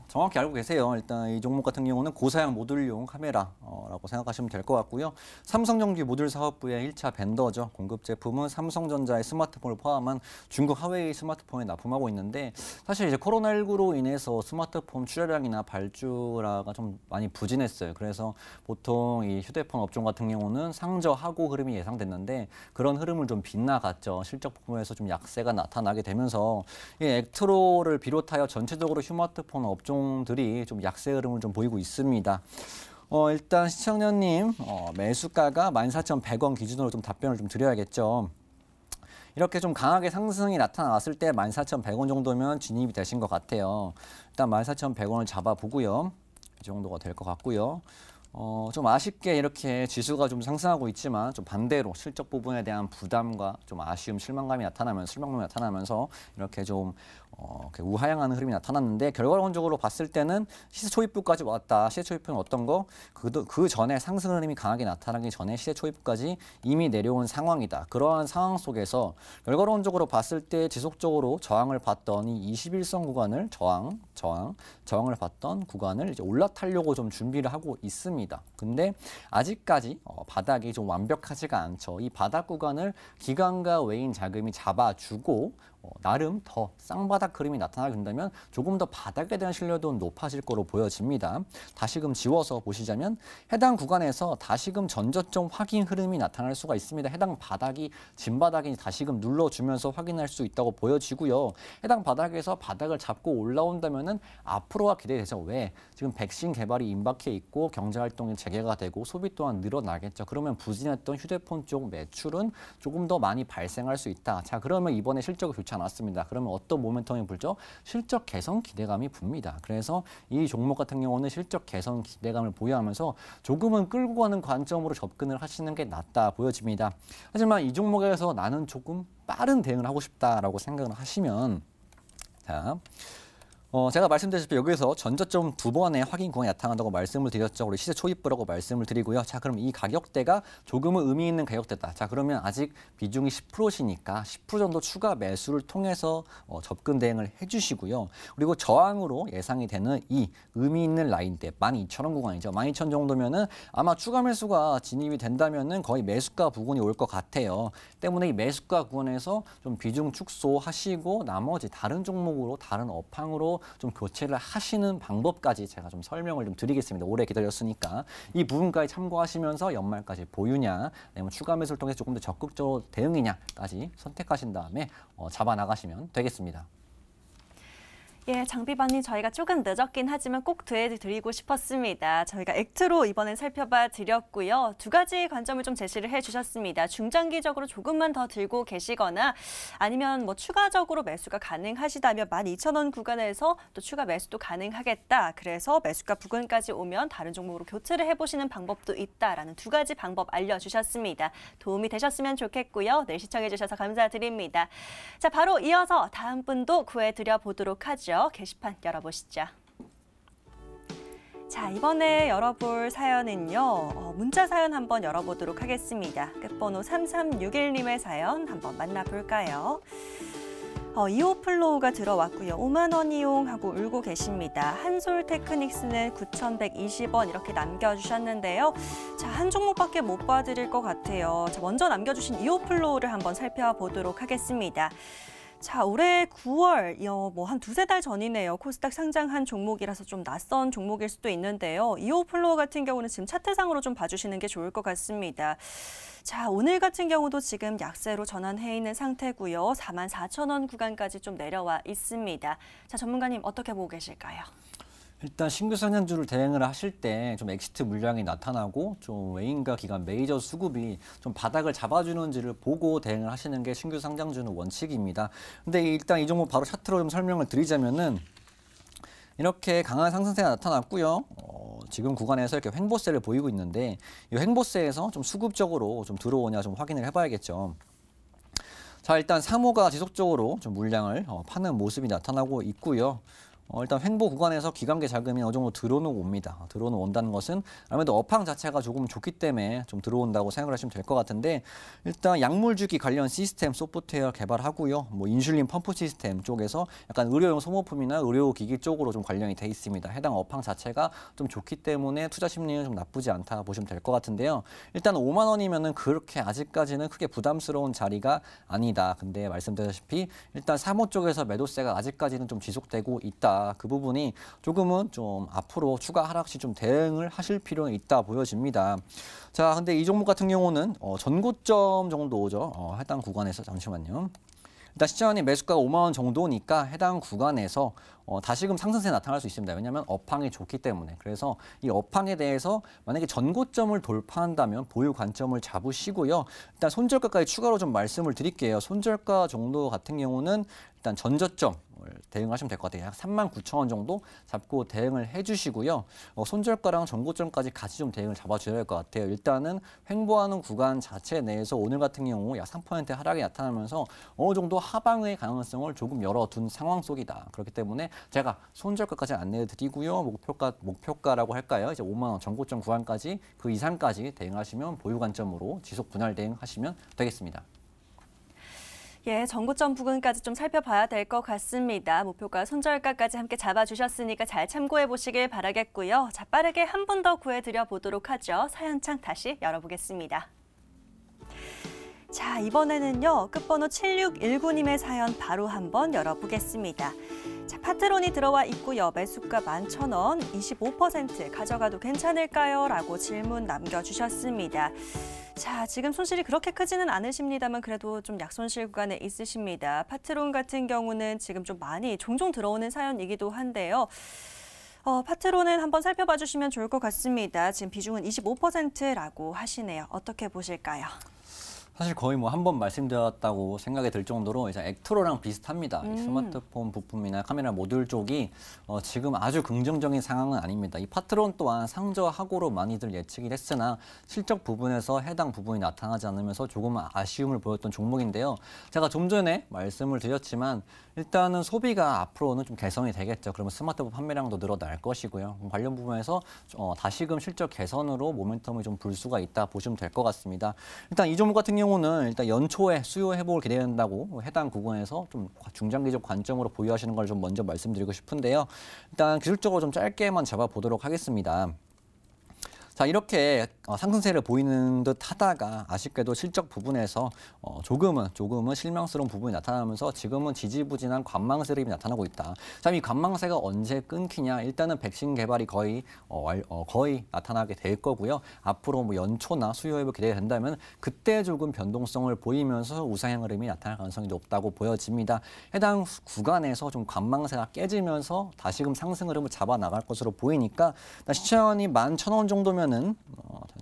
Speaker 2: 정확히 알고 계세요. 일단 이 종목 같은 경우는 고사양 모듈용 카메라라고 생각하시면 될 것 같고요. 삼성전기 모듈 사업부의 1차 벤더죠. 공급 제품은 삼성전자의 스마트폰을 포함한 중국 하웨이 스마트폰에 납품하고 있는데 사실 이제 코로나19로 인해서 스마트폰 출하량이나 발주라가 좀 많이 부진했어요. 그래서 보통 이 휴대폰 업종 같은 경우는 상저하고 흐름이 예상됐는데 그런 흐름을 좀 빗나갔죠. 실적 부분에서 좀 약세가 나타나게 되면서 이 액트로를 비롯하여 전체적으로 스마트폰 업종들이 좀 약세 흐름을 좀 보이고 있습니다. 일단 시청자님 매수가가 14,100원 기준으로 좀 답변을 좀 드려야겠죠. 이렇게 좀 강하게 상승이 나타났을 때 14,100원 정도면 진입이 되신 것 같아요. 일단 14,100원을 잡아보고요. 이 정도가 될 것 같고요. 좀 아쉽게 이렇게 지수가 좀 상승하고 있지만 좀 반대로 실적 부분에 대한 부담과 좀 아쉬움, 실망감이 나타나면서 이렇게 좀 이렇게 우하향하는 흐름이 나타났는데 결과론적으로 봤을 때는 시세 초입부까지 왔다. 시세 초입부는 어떤 거? 그 전에 상승 흐름이 강하게 나타나기 전에 시세 초입부까지 이미 내려온 상황이다. 그러한 상황 속에서 결과론적으로 봤을 때 지속적으로 저항을 받던 이 21선 구간을 저항을 받던 구간을 이제 올라타려고 좀 준비를 하고 있습니다. 근데 아직까지 바닥이 좀 완벽하지가 않죠. 이 바닥 구간을 기관과 외인 자금이 잡아주고 나름 더 쌍바닥 흐름이 나타나게 된다면 조금 더 바닥에 대한 신뢰도는 높아질 거로 보여집니다. 다시금 지워서 보시자면 해당 구간에서 다시금 전저점 확인 흐름이 나타날 수가 있습니다. 해당 바닥이 진바닥이 다시금 눌러주면서 확인할 수 있다고 보여지고요. 해당 바닥에서 바닥을 잡고 올라온다면은 앞으로가 기대되죠. 왜? 지금 백신 개발이 임박해 있고 경제활동이 재개가 되고 소비 또한 늘어나겠죠. 그러면 부진했던 휴대폰 쪽 매출은 조금 더 많이 발생할 수 있다. 자, 그러면 이번에 실적이 좋지 않았습니다. 그러면 어떤 모멘텀이 불죠? 실적 개선 기대감이 붑니다. 그래서 이 종목 같은 경우는 실적 개선 기대감을 보유하면서 조금은 끌고 가는 관점으로 접근을 하시는 게 낫다 보여집니다. 하지만 이 종목에서 나는 조금 빠른 대응을 하고 싶다라고 생각을 하시면 자. 제가 말씀드렸다시피 여기서 전저점 2번의 확인 구간이 나타난다고 말씀을 드렸죠. 우리 시세 초입부라고 말씀을 드리고요. 자, 그럼 이 가격대가 조금은 의미 있는 가격대다. 자, 그러면 아직 비중이 10%시니까 10% 정도 추가 매수를 통해서 접근 대응을 해주시고요. 그리고 저항으로 예상이 되는 이 의미 있는 라인대 12,000원 구간이죠. 12,000 정도면은 아마 추가 매수가 진입이 된다면은 거의 매수가 부근이 올 것 같아요. 때문에 이 매수가 구간에서 좀 비중 축소하시고 나머지 다른 종목으로 다른 업황으로 좀 교체를 하시는 방법까지 제가 좀 설명을 좀 드리겠습니다. 오래 기다렸으니까 이 부분까지 참고하시면서 연말까지 보유냐, 아니면 추가 매수를 통해서 조금 더 적극적으로 대응이냐까지 선택하신 다음에 잡아 나가시면 되겠습니다.
Speaker 1: 예, 장비반님 저희가 조금 늦었긴 하지만 꼭 드리고 싶었습니다. 저희가 액트로 이번엔 살펴봐 드렸고요. 두 가지 관점을 좀 제시를 해주셨습니다. 중장기적으로 조금만 더 들고 계시거나 아니면 뭐 추가적으로 매수가 가능하시다면 12,000원 구간에서 또 추가 매수도 가능하겠다. 그래서 매수가 부근까지 오면 다른 종목으로 교체를 해보시는 방법도 있다라는 두 가지 방법 알려주셨습니다. 도움이 되셨으면 좋겠고요. 늘 시청해주셔서 감사드립니다. 자, 바로 이어서 다음 분도 구해드려 보도록 하죠. 게시판 열어보시죠. 자, 이번에 열어볼 사연은요. 문자 사연 한번 열어보도록 하겠습니다. 끝번호 3361님의 사연 한번 만나볼까요? 2호 플로우가 들어왔고요. 5만 원 이용하고 울고 계십니다. 한솔 테크닉스는 9,120원 이렇게 남겨주셨는데요. 자, 한 종목밖에 못 봐드릴 것 같아요. 자, 먼저 남겨주신 2호 플로우를 한번 살펴보도록 하겠습니다. 자, 올해 9월, 뭐 한 두세 달 전이네요. 코스닥 상장한 종목이라서 좀 낯선 종목일 수도 있는데요. 이오플로어 같은 경우는 지금 차트상으로 좀 봐주시는 게 좋을 것 같습니다. 자, 오늘 같은 경우도 지금 약세로 전환해 있는 상태고요. 44,000원 구간까지 좀 내려와 있습니다. 자, 전문가님 어떻게 보고 계실까요?
Speaker 2: 일단 신규 상장주를 대응을 하실 때 좀 엑시트 물량이 나타나고 좀 외인과 기관 메이저 수급이 좀 바닥을 잡아주는지를 보고 대응을 하시는 게 신규 상장주는 원칙입니다. 근데 일단 이 종목 바로 차트로 좀 설명을 드리자면은 이렇게 강한 상승세가 나타났고요. 지금 구간에서 이렇게 횡보세를 보이고 있는데 이 횡보세에서 좀 수급적으로 좀 들어오냐 좀 확인을 해봐야겠죠. 자, 일단 상호가 지속적으로 좀 물량을 파는 모습이 나타나고 있고요. 일단 횡보 구간에서 기관계 자금이 어느 정도 들어오는 옵니다. 들어오는 온다는 것은 아무래도 업황 자체가 조금 좋기 때문에 좀 들어온다고 생각을 하시면 될 것 같은데 일단 약물주기 관련 시스템 소프트웨어 개발하고요. 뭐 인슐린 펌프 시스템 쪽에서 약간 의료용 소모품이나 의료기기 쪽으로 좀 관련이 돼 있습니다. 해당 업황 자체가 좀 좋기 때문에 투자 심리는 좀 나쁘지 않다 보시면 될 것 같은데요. 일단 5만 원이면은 그렇게 아직까지는 크게 부담스러운 자리가 아니다. 근데 말씀드렸다시피 일단 사모 쪽에서 매도세가 아직까지는 좀 지속되고 있다. 그 부분이 조금은 좀 앞으로 추가 하락시 좀 대응을 하실 필요는 있다 보여집니다. 자, 근데 이 종목 같은 경우는 전고점 정도죠. 해당 구간에서 잠시만요. 일단 시장이 매수가가 5만 원 정도니까 해당 구간에서 다시금 상승세 나타날 수 있습니다. 왜냐하면 업황이 좋기 때문에. 그래서 이 업황에 대해서 만약에 전고점을 돌파한다면 보유 관점을 잡으시고요. 일단 손절가까지 추가로 좀 말씀을 드릴게요. 손절가 정도 같은 경우는 일단 전저점 대응하시면 될 것 같아요. 약 39,000원 정도 잡고 대응을 해주시고요. 손절가랑 전고점까지 같이 좀 대응을 잡아주셔야 될 것 같아요. 일단은 횡보하는 구간 자체 내에서 오늘 같은 경우 약 3% 하락이 나타나면서 어느 정도 하방의 가능성을 조금 열어둔 상황 속이다. 그렇기 때문에 제가 손절가까지 안내드리고요. 목표가라고 할까요? 이제 5만 원 전고점 구간까지 그 이상까지 대응하시면 보유 관점으로 지속 분할 대응하시면 되겠습니다.
Speaker 1: 예, 전고점 부근까지 좀 살펴봐야 될 것 같습니다. 목표가 손절가까지 함께 잡아주셨으니까 잘 참고해 보시길 바라겠고요. 자, 빠르게 한 분 더 구해드려 보도록 하죠. 사연창 다시 열어보겠습니다. 자, 이번에는요. 끝번호 7619님의 사연 바로 한번 열어보겠습니다. 자, 파트론이 들어와 있고요. 매수가 11,000원, 25% 가져가도 괜찮을까요? 라고 질문 남겨주셨습니다. 자, 지금 손실이 그렇게 크지는 않으십니다만 그래도 좀 약손실 구간에 있으십니다. 파트론 같은 경우는 지금 좀 많이 종종 들어오는 사연이기도 한데요. 파트론은 한번 살펴봐 주시면 좋을 것 같습니다. 지금 비중은 25%라고 하시네요. 어떻게 보실까요?
Speaker 2: 사실 거의 뭐 한 번 말씀드렸다고 생각이 들 정도로 이제 액트로랑 비슷합니다. 이 스마트폰 부품이나 카메라 모듈 쪽이 지금 아주 긍정적인 상황은 아닙니다. 이 파트론 또한 상저하고로 많이들 예측이 했으나 실적 부분에서 해당 부분이 나타나지 않으면서 조금 아쉬움을 보였던 종목인데요. 제가 좀 전에 말씀을 드렸지만 일단은 소비가 앞으로는 좀 개선이 되겠죠. 그러면 스마트폰 판매량도 늘어날 것이고요. 관련 부분에서 다시금 실적 개선으로 모멘텀이 좀 불 수가 있다 보시면 될 것 같습니다. 일단 이 종목 같은 경우는 일단 연초에 수요 회복을 기대한다고 해당 구간에서 좀 중장기적 관점으로 보유하시는 걸 좀 먼저 말씀드리고 싶은데요. 일단 기술적으로 좀 짧게만 잡아보도록 하겠습니다. 자, 이렇게 상승세를 보이는 듯 하다가 아쉽게도 실적 부분에서 조금은 실망스러운 부분이 나타나면서 지금은 지지부진한 관망세력이 나타나고 있다. 자, 이 관망세가 언제 끊기냐? 일단은 백신 개발이 거의 나타나게 될 거고요. 앞으로 뭐 연초나 수요 회복 기대가 된다면 그때 조금 변동성을 보이면서 우상향 흐름이 나타날 가능성이 높다고 보여집니다. 해당 구간에서 좀 관망세가 깨지면서 다시금 상승 흐름을 잡아 나갈 것으로 보이니까 시천이 11,000원 정도면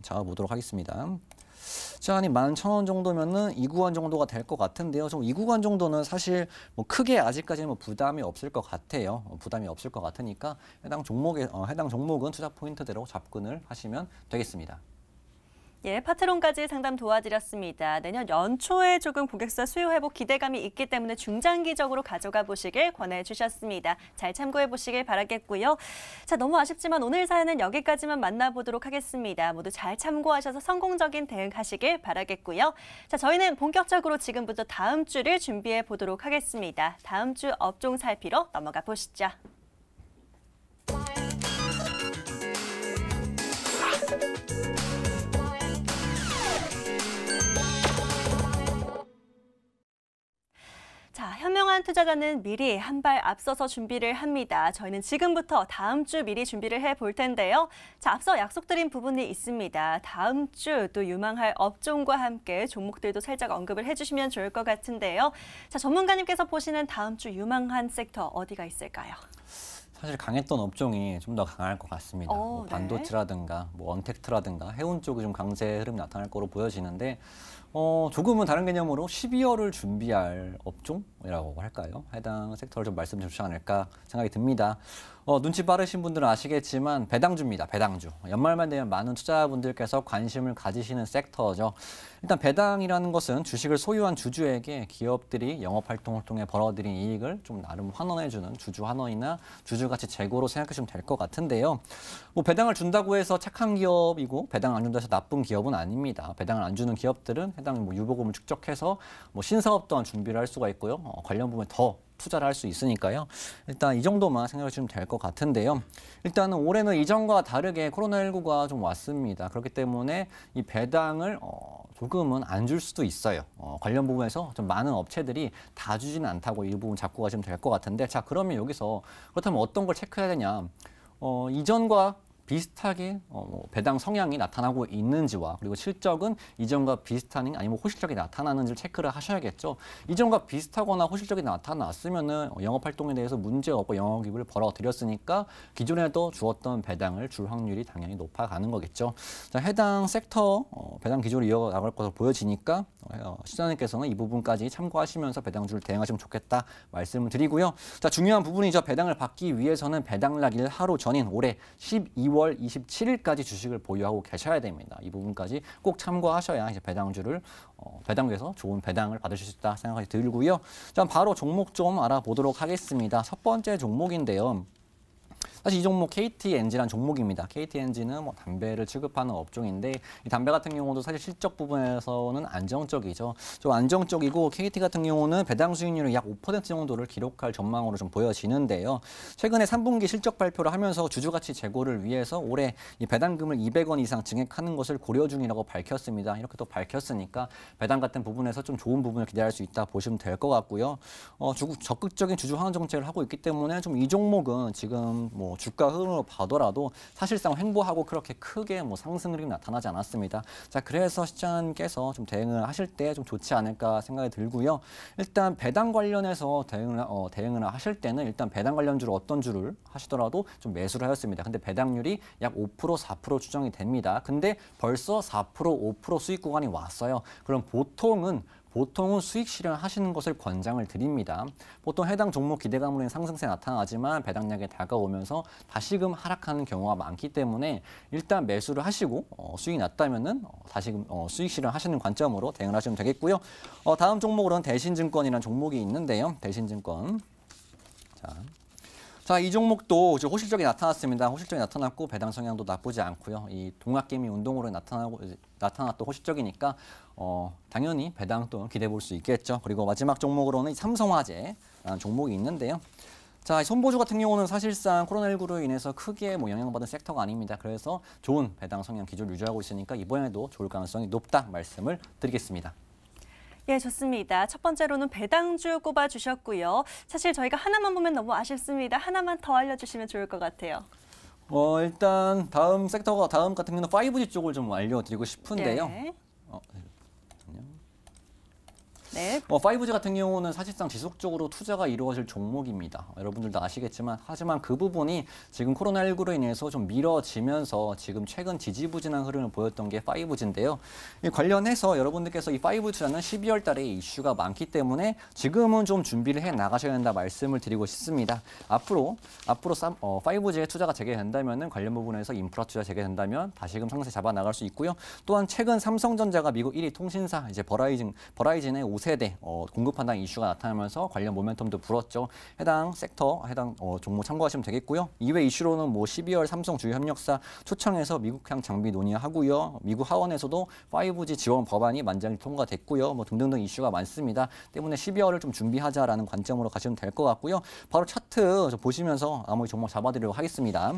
Speaker 2: 잡아보도록 하겠습니다. 시간이 11,000원 정도면은 이 구간 정도가 될 것 같은데요. 좀 이 구간 정도는 사실 뭐 크게 아직까지는 뭐 부담이 없을 것 같아요. 부담이 없을 것 같으니까 해당 종목은 투자 포인트대로 접근을 하시면 되겠습니다.
Speaker 1: 예, 파트론까지 상담 도와드렸습니다. 내년 연초에 조금 고객사 수요 회복 기대감이 있기 때문에 중장기적으로 가져가 보시길 권해주셨습니다. 잘 참고해 보시길 바라겠고요. 자, 너무 아쉽지만 오늘 사연은 여기까지만 만나보도록 하겠습니다. 모두 잘 참고하셔서 성공적인 대응하시길 바라겠고요. 자, 저희는 본격적으로 지금부터 다음 주를 준비해 보도록 하겠습니다. 다음 주 업종 살피러 넘어가 보시죠. 자, 현명한 일반 투자자는 미리 한 발 앞서서 준비를 합니다. 저희는 지금부터 다음 주 미리 준비를 해볼 텐데요. 자, 앞서 약속드린 부분이 있습니다. 다음 주 또 유망할 업종과 함께 종목들도 살짝 언급을 해주시면 좋을 것 같은데요. 자, 전문가님께서 보시는 다음 주 유망한 섹터 어디가 있을까요?
Speaker 2: 사실 강했던 업종이 좀 더 강할 것 같습니다. 뭐
Speaker 1: 네.
Speaker 2: 반도체라든가 뭐 언택트라든가 해운 쪽이 좀 강세 흐름이 나타날 거로 보여지는데 조금은 다른 개념으로 12월을 준비할 업종이라고 할까요? 해당 섹터를 좀 말씀 주시지 않을까 생각이 듭니다. 눈치 빠르신 분들은 아시겠지만 배당주입니다. 배당주. 연말만 되면 많은 투자자분들께서 관심을 가지시는 섹터죠. 일단 배당이라는 것은 주식을 소유한 주주에게 기업들이 영업활동을 통해 벌어들인 이익을 좀 나름 환원해주는 주주 환원이나 주주가치 재고로 생각하시면 될 것 같은데요. 뭐 배당을 준다고 해서 착한 기업이고 배당을 안 준다고 해서 나쁜 기업은 아닙니다. 배당을 안 주는 기업들은 해당 뭐 유보금을 축적해서 뭐 신사업 또한 준비를 할 수가 있고요. 관련 부분에 더 투자를 할 수 있으니까요. 일단 이 정도만 생각해 주시면 될 것 같은데요. 일단은 올해는 이전과 다르게 코로나19가 좀 왔습니다. 그렇기 때문에 이 배당을 조금은 안 줄 수도 있어요. 관련 부분에서 좀 많은 업체들이 다 주지는 않다고 이 부분 잡고 가시면 될 것 같은데, 자, 그러면 여기서 그렇다면 어떤 걸 체크해야 되냐? 이전과 비슷하게 배당 성향이 나타나고 있는지와 그리고 실적은 이전과 비슷하니 아니면 호실적이 나타나는지를 체크를 하셔야겠죠. 이전과 비슷하거나 호실적이 나타났으면은 영업 활동에 대해서 문제 없고 영업이익을 벌어들였으니까 기존에도 주었던 배당을 줄 확률이 당연히 높아가는 거겠죠. 자, 해당 섹터 배당 기조를 이어나갈 것으로 보여지니까 시장님께서는 이 부분까지 참고하시면서 배당주를 대응하시면 좋겠다 말씀을 드리고요. 자, 중요한 부분이죠. 배당을 받기 위해서는 배당 날일 하루 전인 올해 12월 27일까지 주식을 보유하고 계셔야 됩니다. 이 부분까지 꼭 참고하셔야 이제 배당주를 배당주에서 좋은 배당을 받으실 수 있다 생각이 들고요. 자, 바로 종목 좀 알아보도록 하겠습니다. 첫 번째 종목인데요. 사실 이 종목 KTNG라는 종목입니다. KTNG는 뭐 담배를 취급하는 업종인데 이 담배 같은 경우도 사실 실적 부분에서는 안정적이죠. 좀 안정적이고 KT 같은 경우는 배당 수익률이 약 5% 정도를 기록할 전망으로 좀 보여지는데요. 최근에 3분기 실적 발표를 하면서 주주가치 재고를 위해서 올해 이 배당금을 200원 이상 증액하는 것을 고려 중이라고 밝혔습니다. 이렇게 또 밝혔으니까 배당 같은 부분에서 좀 좋은 부분을 기대할 수 있다 보시면 될 것 같고요. 적극적인 주주 환원 정책을 하고 있기 때문에 좀 이 종목은 지금 뭐 주가 흐름으로 봐더라도 사실상 횡보하고 그렇게 크게 뭐 상승 흐름이 나타나지 않았습니다. 자, 그래서 시장님께서 좀 대응을 하실 때 좀 좋지 않을까 생각이 들고요. 일단 배당 관련해서 대응을 하실 때는 일단 배당 관련주로 어떤 주를 하시더라도 좀 매수를 하였습니다. 근데 배당률이 약 5%, 4% 추정이 됩니다. 근데 벌써 4%, 5% 수익 구간이 왔어요. 그럼 보통은 수익 실현하시는 것을 권장을 드립니다. 보통 해당 종목 기대감으로 인한 상승세 나타나지만 배당량에 다가오면서 다시금 하락하는 경우가 많기 때문에 일단 매수를 하시고 수익이 났다면은 다시금 수익 실현하시는 관점으로 대응을 하시면 되겠고요. 다음 종목으로는 대신증권이라는 종목이 있는데요. 대신증권. 자, 이 종목도 호실적이 나타났습니다. 호실적이 나타났고 배당 성향도 나쁘지 않고요. 이 동학개미 운동으로 나타났던 호실적이니까 당연히 배당 또 기대해 볼 수 있겠죠. 그리고 마지막 종목으로는 삼성화재라는 종목이 있는데요. 자, 손보주 같은 경우는 사실상 코로나19로 인해서 크게 뭐 영향받은 섹터가 아닙니다. 그래서 좋은 배당 성향 기조를 유지하고 있으니까 이번에도 좋을 가능성이 높다 말씀을 드리겠습니다.
Speaker 1: 예, 좋습니다. 첫 번째로는 배당주 꼽아주셨고요. 사실 저희가 하나만 보면 너무 아쉽습니다. 하나만 더 알려주시면 좋을 것 같아요.
Speaker 2: 일단 다음 같은 경우는 5G 쪽을 좀 알려드리고 싶은데요.
Speaker 1: 네. 네.
Speaker 2: 5G 같은 경우는 사실상 지속적으로 투자가 이루어질 종목입니다. 여러분들도 아시겠지만 하지만 그 부분이 지금 코로나19로 인해서 좀 미뤄지면서 지금 최근 지지부진한 흐름을 보였던 게 5G인데요. 관련해서 여러분들께서 이 5G 투자는 12월 달에 이슈가 많기 때문에 지금은 좀 준비를 해 나가셔야 된다 말씀을 드리고 싶습니다. 앞으로 5G에 투자가 재개된다면 관련 부분에서 인프라 투자 재개된다면 다시금 상세 잡아 나갈 수 있고요. 또한 최근 삼성전자가 미국 1위 통신사 이제 버라이즌의 5세대 공급 판단 이슈가 나타나면서 관련 모멘텀도 불었죠. 해당 섹터, 해당 종목 참고하시면 되겠고요. 이외 이슈로는 뭐 12월 삼성 주요 협력사 초청해서 미국향 장비 논의하고요. 미국 하원에서도 5G 지원 법안이 만장일 통과됐고요. 뭐 등등등 이슈가 많습니다. 때문에 12월을 좀 준비하자라는 관점으로 가시면 될 것 같고요. 바로 차트 보시면서 나머지 종목 잡아드리도록 하겠습니다.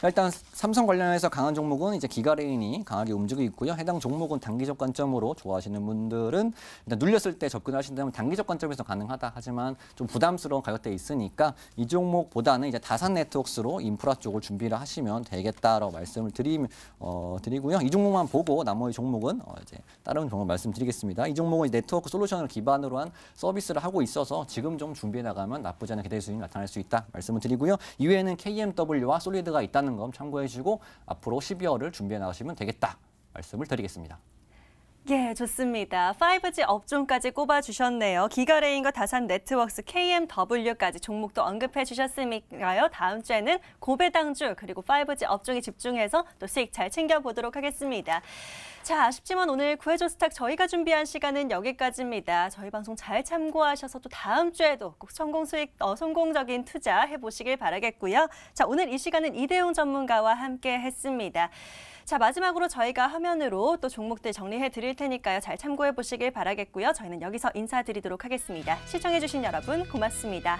Speaker 2: 일단 삼성 관련해서 강한 종목은 이제 기가레인이 강하게 움직이고 있고요. 해당 종목은 단기적 관점으로 좋아하시는 분들은 일단 눌렸을 때 접근하신다면 단기적 관점에서 가능하다. 하지만 좀 부담스러운 가격대에 있으니까 이 종목보다는 이제 다산 네트워크스로 인프라 쪽을 준비를 하시면 되겠다라고 말씀을 드리고요. 이 종목만 보고 나머지 종목은 이제 다른 종목 말씀드리겠습니다. 이 종목은 네트워크 솔루션을 기반으로 한 서비스를 하고 있어서 지금 좀 준비해 나가면 나쁘지 않은 기대 수익이 나타날 수 있다 말씀을 드리고요. 이외에는 KMW와 솔리드가 있다는 점 참고해 주시고 앞으로 12월을 준비해 나가시면 되겠다 말씀을 드리겠습니다.
Speaker 1: 예, 좋습니다. 5G 업종까지 꼽아주셨네요. 기가레인과 다산 네트워크스, KMW까지 종목도 언급해 주셨으니까요. 다음 주에는 고배당주 그리고 5G 업종에 집중해서 또 수익 잘 챙겨보도록 하겠습니다. 자, 아쉽지만 오늘 구해줘 스탁 저희가 준비한 시간은 여기까지입니다. 저희 방송 잘 참고하셔서 또 다음 주에도 꼭 성공적인 투자 해보시길 바라겠고요. 자, 오늘 이 시간은 이대용 전문가와 함께 했습니다. 자, 마지막으로 저희가 화면으로 또 종목들 정리해 드릴 테니까요. 잘 참고해 보시길 바라겠고요. 저희는 여기서 인사드리도록 하겠습니다. 시청해 주신 여러분 고맙습니다.